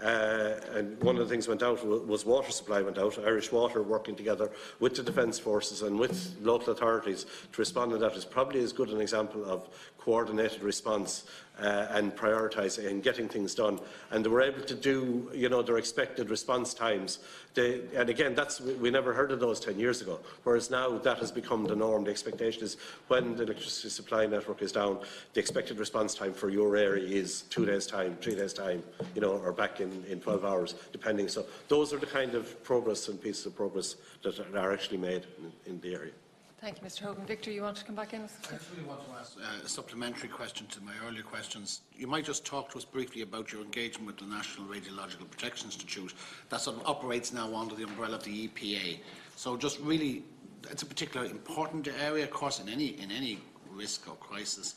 and one of the things went out was water supply went out, Irish Water working together with the Defence Forces and with local authorities to respond to that is probably as good an example of coordinated response and prioritising and getting things done. And they were able to do, you know, their expected response times. And again, we never heard of those 10 years ago, whereas now that has become the norm. The expectation is when the electricity supply network is down, the expected response time for your area is 2 days' time, 3 days' time, you know, or back in 12 hours, depending. So those are the kind of progress and pieces of progress that are actually made in the area. Thank you, Mr. Hogan. Victor, you want to come back in? I just really want to ask a supplementary question to my earlier questions. You might just talk to us briefly about your engagement with the National Radiological Protection Institute that sort of operates now under the umbrella of the EPA. So just really, it's a particularly important area, of course, in any risk or crisis.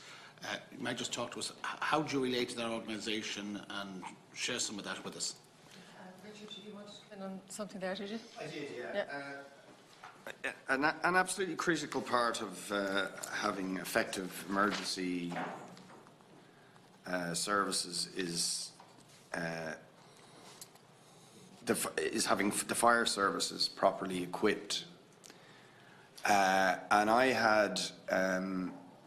You might just talk to us. How do you relate to that organisation and share some of that with us? Richard, did you want to come in on something there, did you? I did, yeah. An absolutely critical part of having effective emergency services is having the fire services properly equipped. And I had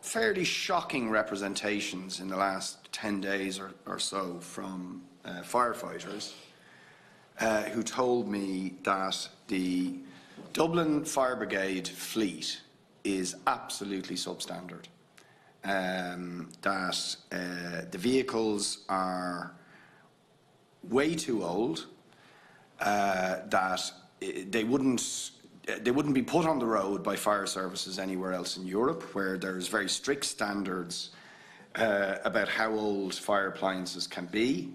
fairly shocking representations in the last 10 days or so from firefighters who told me that the Dublin Fire Brigade fleet is absolutely substandard. That the vehicles are way too old. that they wouldn't be put on the road by fire services anywhere else in Europe, where there's very strict standards about how old fire appliances can be.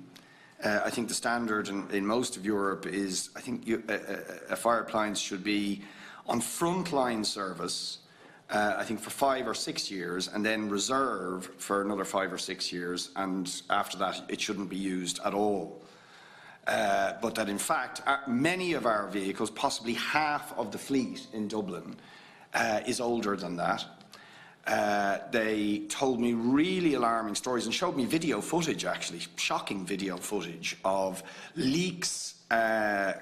I think the standard in most of Europe is, I think a fire appliance should be on frontline service, I think for 5 or 6 years, and then reserve for another 5 or 6 years, and after that it shouldn't be used at all. But that in fact, many of our vehicles, possibly half of the fleet in Dublin, is older than that. They told me really alarming stories and showed me video footage, actually, shocking video footage of leaks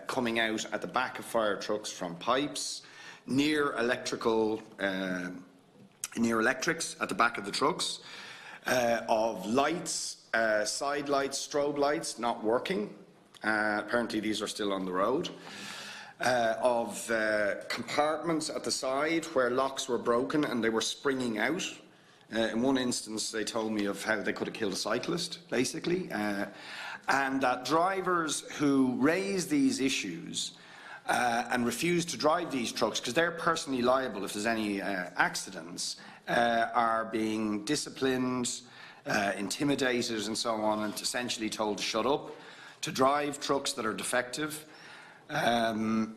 coming out at the back of fire trucks from pipes, near electrics at the back of the trucks, of lights, side lights, strobe lights not working. Apparently these are still on the road. Of compartments at the side where locks were broken and they were springing out. In one instance, they told me of how they could have killed a cyclist, basically. And that drivers who raise these issues and refuse to drive these trucks, because they're personally liable if there's any accidents, are being disciplined, intimidated and so on, and essentially told to shut up, to drive trucks that are defective. And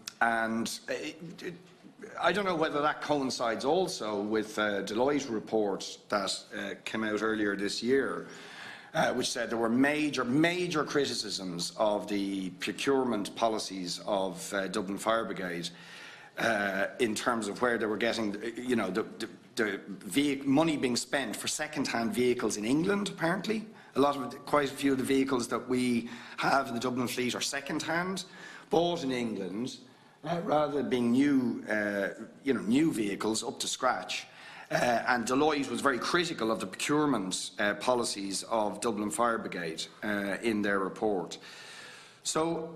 I don't know whether that coincides also with Deloitte report that came out earlier this year, which said there were major criticisms of the procurement policies of Dublin Fire Brigade in terms of where they were getting, the money being spent for second-hand vehicles in England, apparently. Quite a few of the vehicles that we have in the Dublin fleet are second-hand, bought in England, rather than being new vehicles up to scratch. And Deloitte was very critical of the procurement policies of Dublin Fire Brigade in their report. So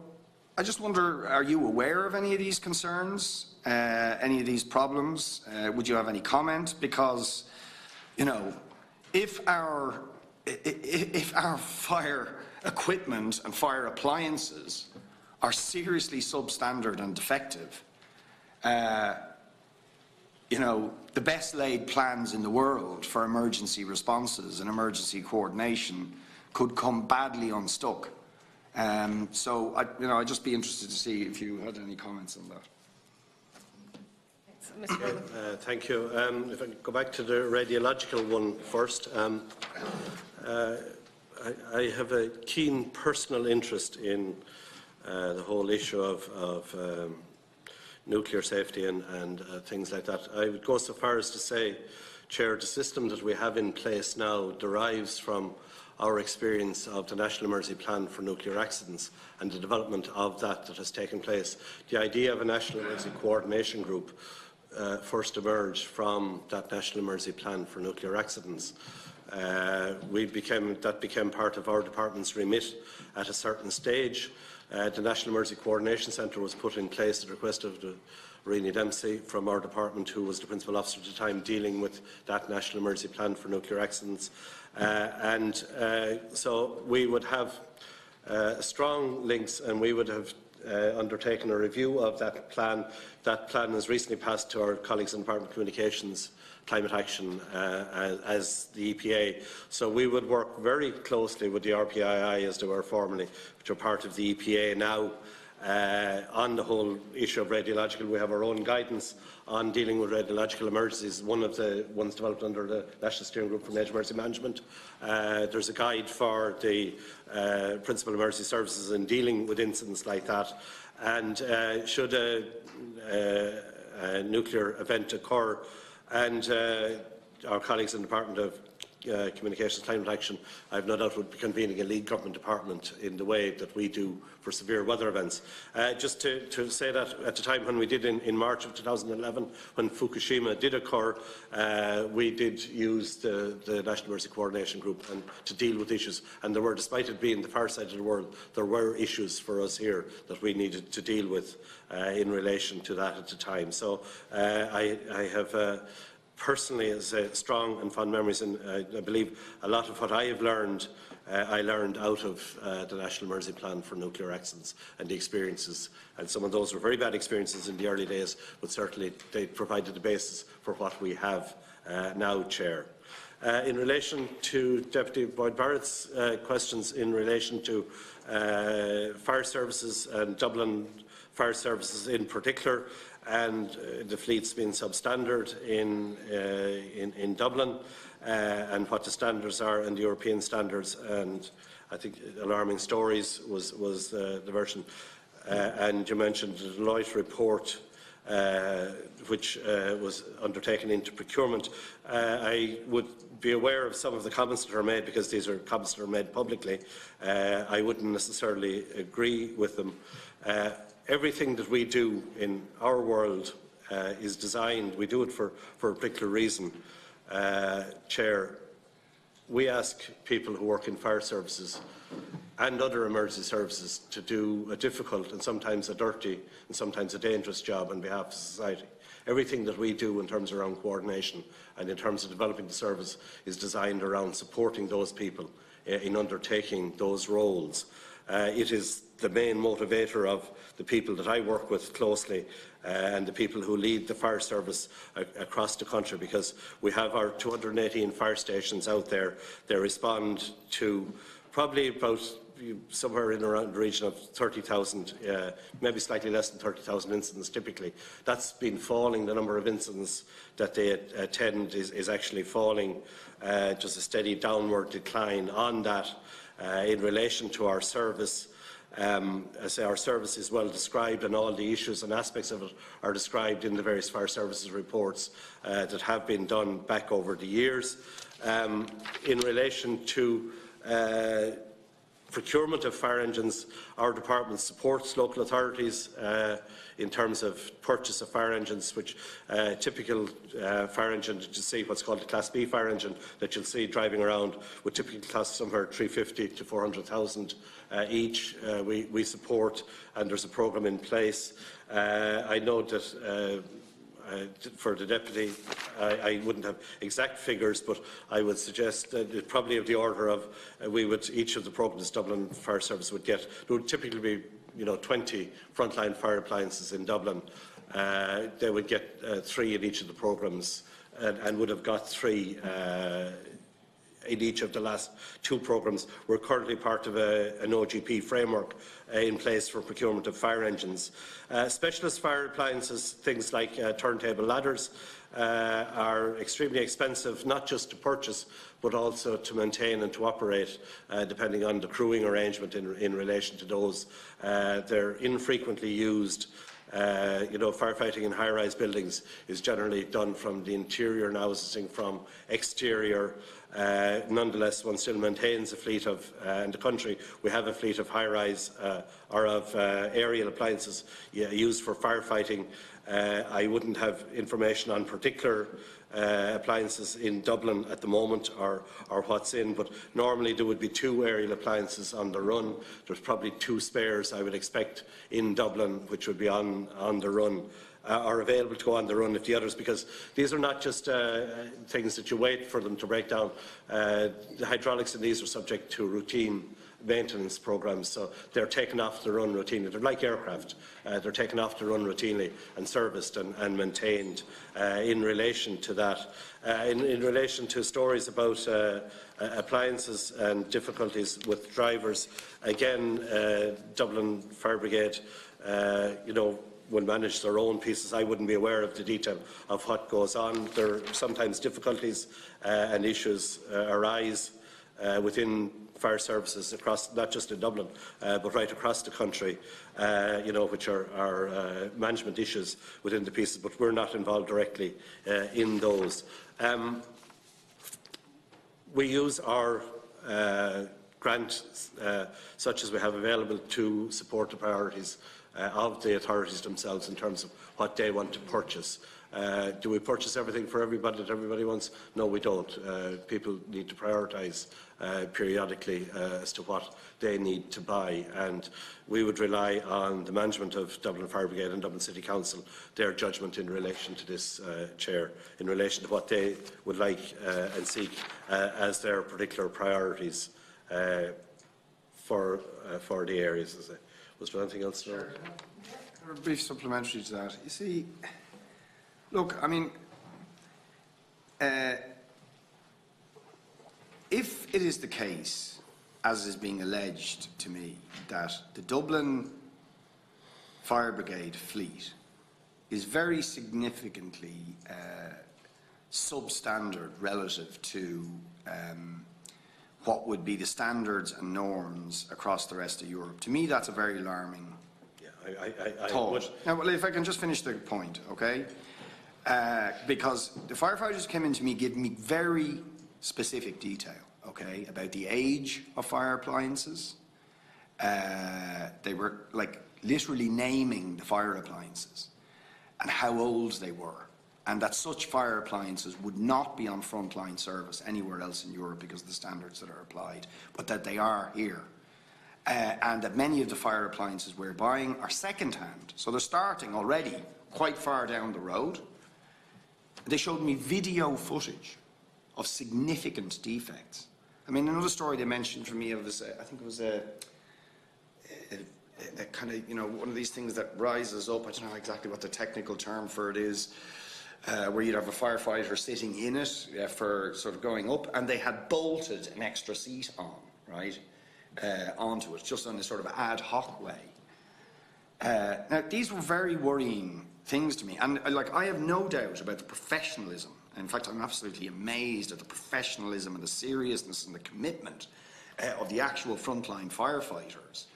I just wonder, are you aware of any of these concerns, any of these problems? Would you have any comment? Because, if our fire equipment and fire appliances are seriously substandard and defective, the best laid plans in the world for emergency responses and emergency coordination could come badly unstuck. So I'd just be interested to see if you had any comments on that. Thank you. If I can go back to the radiological one first. I have a keen personal interest in the whole issue of nuclear safety and things like that. I would go so far as to say, Chair, the system that we have in place now derives from our experience of the National Emergency Plan for Nuclear Accidents and the development of that has taken place. The idea of a National Emergency Coordination Group first emerged from that National Emergency Plan for Nuclear Accidents. That became part of our department's remit at a certain stage. The National Emergency Coordination Centre was put in place at the request of Rini Dempsey from our department, who was the principal officer at the time dealing with that National Emergency Plan for Nuclear Accidents. So we would have strong links, and we would have undertaken a review of that plan. That plan has recently passed to our colleagues in the Department of Communications Climate Action as the EPA. So we would work very closely with the RPII, as they were formerly, which are part of the EPA now, on the whole issue of radiological. We have our own guidance on dealing with radiological emergencies, one of the ones developed under the National Steering Group for Major Emergency Management. There's a guide for the principal emergency services in dealing with incidents like that. And should a nuclear event occur, and our colleagues in the Department of Communications Climate Action, I have no doubt, would be convening a lead government department in the way that we do for severe weather events. Just to say that at the time when we did in March of 2011, when Fukushima did occur, we did use the National Emergency Coordination Group to deal with issues. And there were, despite it being the far side of the world, there were issues for us here that we needed to deal with in relation to that at the time. So I have personally, as strong and fond memories, and I believe a lot of what I have learned I learned out of the National Emergency Plan for Nuclear Accidents and the experiences, and some of those were very bad experiences in the early days, but certainly they provided the basis for what we have now, Chair. In relation to Deputy Boyd Barrett's questions in relation to fire services and Dublin fire services in particular, and the fleets being substandard in Dublin, and what the standards are and the European standards, and I think alarming stories was the version. And you mentioned the Deloitte report, which was undertaken into procurement. I would be aware of some of the comments that are made, because these are comments that are made publicly. I wouldn't necessarily agree with them. Everything that we do in our world is designed, we do it for a particular reason. Chair, we ask people who work in fire services and other emergency services to do a difficult and sometimes a dirty and sometimes a dangerous job on behalf of society. Everything that we do in terms around coordination and in terms of developing the service is designed around supporting those people in undertaking those roles. It is the main motivator of the people that I work with closely and the people who lead the fire service across the country, because we have our 218 fire stations out there. They respond to probably about somewhere in around the region of 30,000, maybe slightly less than 30,000 incidents typically. That's been falling. The number of incidents that they attend is actually falling, just a steady downward decline on that. In relation to our service, I say our service is well described, and all the issues and aspects of it are described in the various fire services reports that have been done back over the years. In relation to procurement of fire engines, our department supports local authorities in terms of purchase of fire engines, which typical fire engine that you see, what's called a Class B fire engine that you'll see driving around, would typically cost somewhere 350 to 400,000 each. We support, and there's a programme in place. I know that for the Deputy, I wouldn't have exact figures, but I would suggest that it probably of the order of each of the programmes Dublin Fire Service would get, there would typically be 20 frontline fire appliances in Dublin. They would get 3 in each of the programmes, and would have got 3 in each of the last 2 programmes. We're currently part of an OGP framework in place for procurement of fire engines. Specialist fire appliances, things like turntable ladders, are extremely expensive, not just to purchase, but also to maintain and to operate, depending on the crewing arrangement in relation to those. They're infrequently used. Firefighting in high-rise buildings is generally done from the interior and housing from exterior. Nonetheless, one still maintains a fleet of, in the country, we have a fleet of high-rise or of aerial appliances used for firefighting. I wouldn't have information on particular appliances in Dublin at the moment, or what's in, but normally there would be 2 aerial appliances on the run. There's probably 2 spares, I would expect, in Dublin, which would be on the run, are available to go on the run if the others, because these are not just things that you wait for them to break down. The hydraulics in these are subject to routine maintenance programmes, so they're taken off the run routinely. They're like aircraft. They're taken off the run routinely and serviced and maintained in relation to that. In relation to stories about appliances and difficulties with drivers, again, Dublin Fire Brigade, will manage their own pieces. I wouldn't be aware of the detail of what goes on. There are sometimes difficulties and issues arise within fire services across, not just in Dublin, but right across the country, which are management issues within the pieces, but we're not involved directly in those. We use our grants, such as we have available, to support the priorities of the authorities themselves in terms of what they want to purchase. Do we purchase everything for everybody that everybody wants? No, we don't. People need to prioritise periodically as to what they need to buy, and we would rely on the management of Dublin Fire Brigade and Dublin City Council, their judgment in relation to this, Chair, in relation to what they would like and seek as their particular priorities. for the areas. Was there anything else? A brief supplementary to that. You see, look, I mean, if it is the case, as is being alleged to me, that the Dublin Fire Brigade fleet is very significantly substandard relative to what would be the standards and norms across the rest of Europe. To me, that's a very alarming thought. Now, well, if I can just finish the point, okay? Because the firefighters came in to me, gave me very specific detail, okay, about the age of fire appliances. They were like literally naming the fire appliances and how old they were, and that such fire appliances would not be on frontline service anywhere else in Europe because of the standards that are applied, but that they are here. And that many of the fire appliances we're buying are second-hand, so they're starting already quite far down the road. They showed me video footage of significant defects. I mean, another story they mentioned for me was, I think it was a kind of, you know, one of these things that rises up. I don't know exactly what the technical term for it is, where you'd have a firefighter sitting in it for sort of going up, and they had bolted an extra seat on, right, onto it, just on a sort of ad hoc way. Now, these were very worrying things to me, and like, I have no doubt about the professionalism. In fact, I'm absolutely amazed at the professionalism and the seriousness and the commitment of the actual frontline firefighters.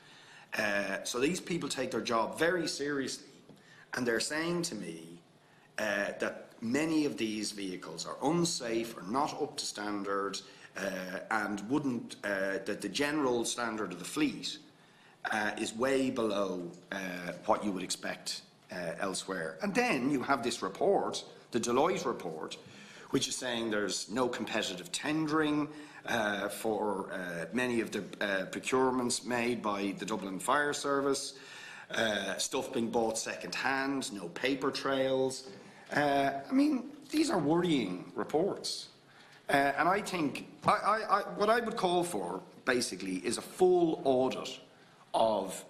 So these people take their job very seriously, and they're saying to me that many of these vehicles are unsafe or not up to standard, and wouldn't, that the general standard of the fleet is way below what you would expect elsewhere. And then you have this report, the Deloitte report, which is saying there's no competitive tendering for many of the procurements made by the Dublin Fire Service, stuff being bought second-hand, no paper trails. I mean, these are worrying reports. And I think, what I would call for, basically, is a full audit of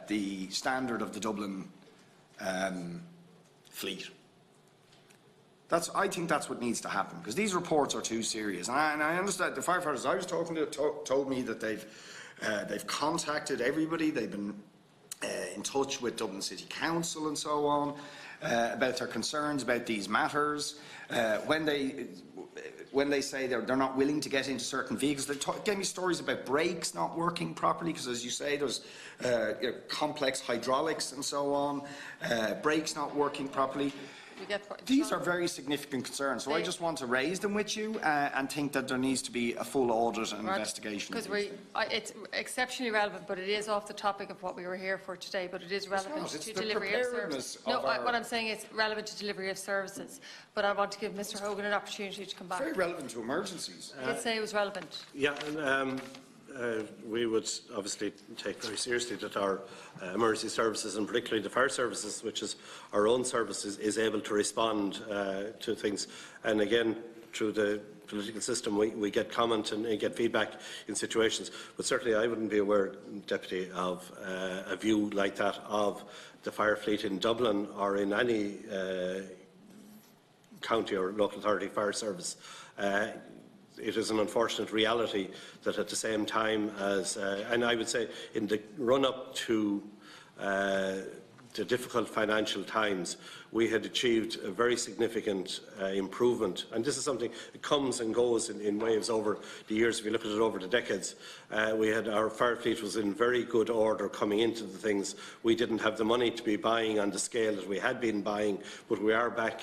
the standard of the Dublin fleet. I think that's what needs to happen, because these reports are too serious. And I understand the firefighters I was talking to told me that they've contacted everybody. They've been in touch with Dublin City Council and so on about their concerns about these matters. When they say they're not willing to get into certain vehicles, they gave me stories about brakes not working properly, because, as you say, there's complex hydraulics and so on, brakes not working properly. These are very significant concerns, so I just want to raise them with you and think that there needs to be a full audit and investigation. Because it's exceptionally relevant, but it is off the topic of what we were here for today, but it is relevant to delivery of services. No, what I'm saying is relevant to delivery of services, but I want to give Mr Hogan an opportunity to come back. Very relevant to emergencies. I did say it was relevant. Yeah, and we would obviously take very seriously that our emergency services, and particularly the fire services, which is our own services, is able to respond to things. And again, through the political system, we get comment and get feedback in situations. But certainly I wouldn't be aware, Deputy, of a view like that of the fire fleet in Dublin or in any county or local authority fire service. It is an unfortunate reality that at the same time as, and I would say in the run-up to the difficult financial times, we had achieved a very significant improvement. And this is something that comes and goes in waves over the years. If you look at it over the decades, our fire fleet was in very good order coming into the things. We didn't have the money to be buying on the scale that we had been buying, but we are back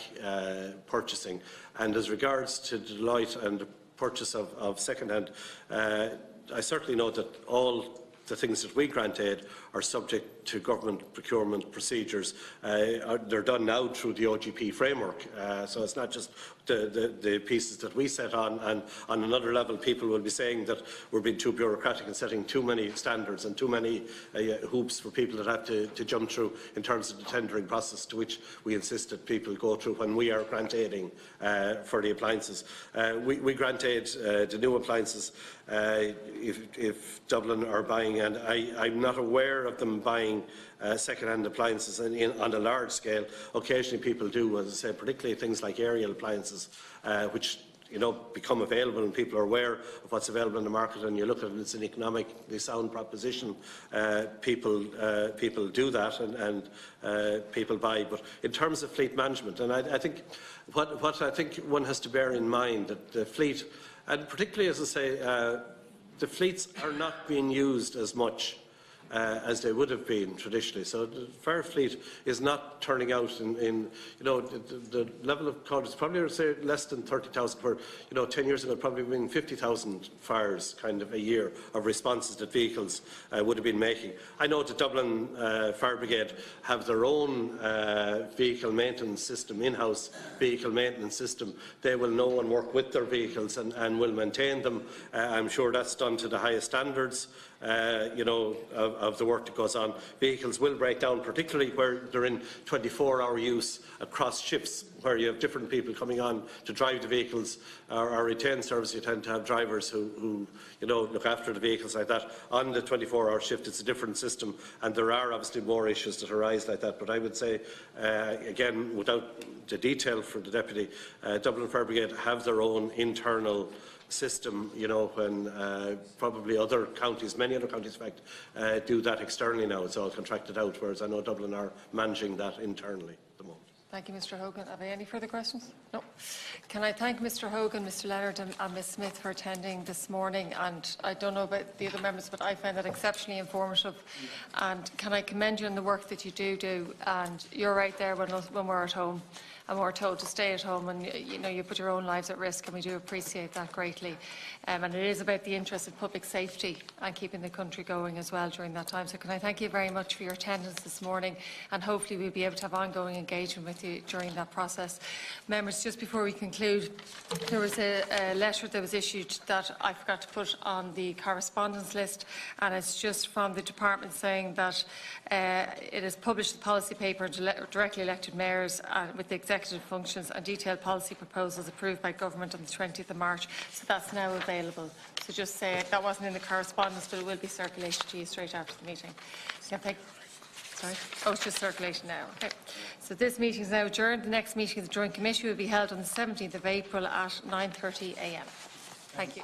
purchasing. And as regards to Deloitte and the purchase of second-hand, I certainly know that all the things that we grant aid are subject to government procurement procedures. They're done now through the OGP framework, so it's not just the pieces that we set on, and on another level people will be saying that we're being too bureaucratic and setting too many standards and too many hoops for people that have to jump through in terms of the tendering process, to which we insist that people go through when we are grant aiding for the appliances. We grant aid the new appliances if Dublin are buying, and I'm not aware of them buying second-hand appliances on a large scale. Occasionally people do, as I say, particularly things like aerial appliances, which become available and people are aware of what's available in the market, and you look at it, it's an economically sound proposition. People do that, and people buy. But in terms of fleet management, and I think what I think one has to bear in mind, that the fleet, and particularly, as I say, the fleets are not being used as much as they would have been traditionally. So the fire fleet is not turning out in the level of count is probably, I would say, less than 30,000, where 10 years ago probably been 50,000 fires kind of a year of responses that vehicles would have been making. I know the Dublin Fire Brigade have their own vehicle maintenance system, in-house vehicle maintenance system. They will know and work with their vehicles and will maintain them. I'm sure that's done to the highest standards. Of the work that goes on. Vehicles will break down, particularly where they're in 24-hour use across shifts, where you have different people coming on to drive the vehicles. Our retained service, you tend to have drivers who look after the vehicles like that. On the 24-hour shift, it's a different system, and there are obviously more issues that arise like that. But I would say, again, without the detail for the Deputy, Dublin Fire Brigade have their own internal system, when probably other counties, many other counties in fact, do that externally now. It's all contracted out, whereas I know Dublin are managing that internally at the moment. Thank you, Mr. Hogan. Have I any further questions? No. Can I thank Mr. Hogan, Mr. Leonard and Ms. Smith for attending this morning, and I don't know about the other members, but I find that exceptionally informative. And can I commend you on the work that you do, and you're right there when we're at home. And we're told to stay at home, and you put your own lives at risk, and we do appreciate that greatly. And it is about the interest of public safety and keeping the country going as well during that time. So can I thank you very much for your attendance this morning, and hopefully we'll be able to have ongoing engagement with you during that process. Members, just before we conclude, there was a letter that was issued that I forgot to put on the correspondence list, and it's just from the department saying that it has published the policy paper directly elected mayors with the executive functions and detailed policy proposals approved by government on the 20th of March. So that's now available. So just say it. That wasn't in the correspondence, but it will be circulated to you straight after the meeting. Sorry. Oh, it's just circulation now. Okay. So this meeting is now adjourned. The next meeting of the Joint Committee will be held on the 17th of April at 9:30 a.m. Thank you.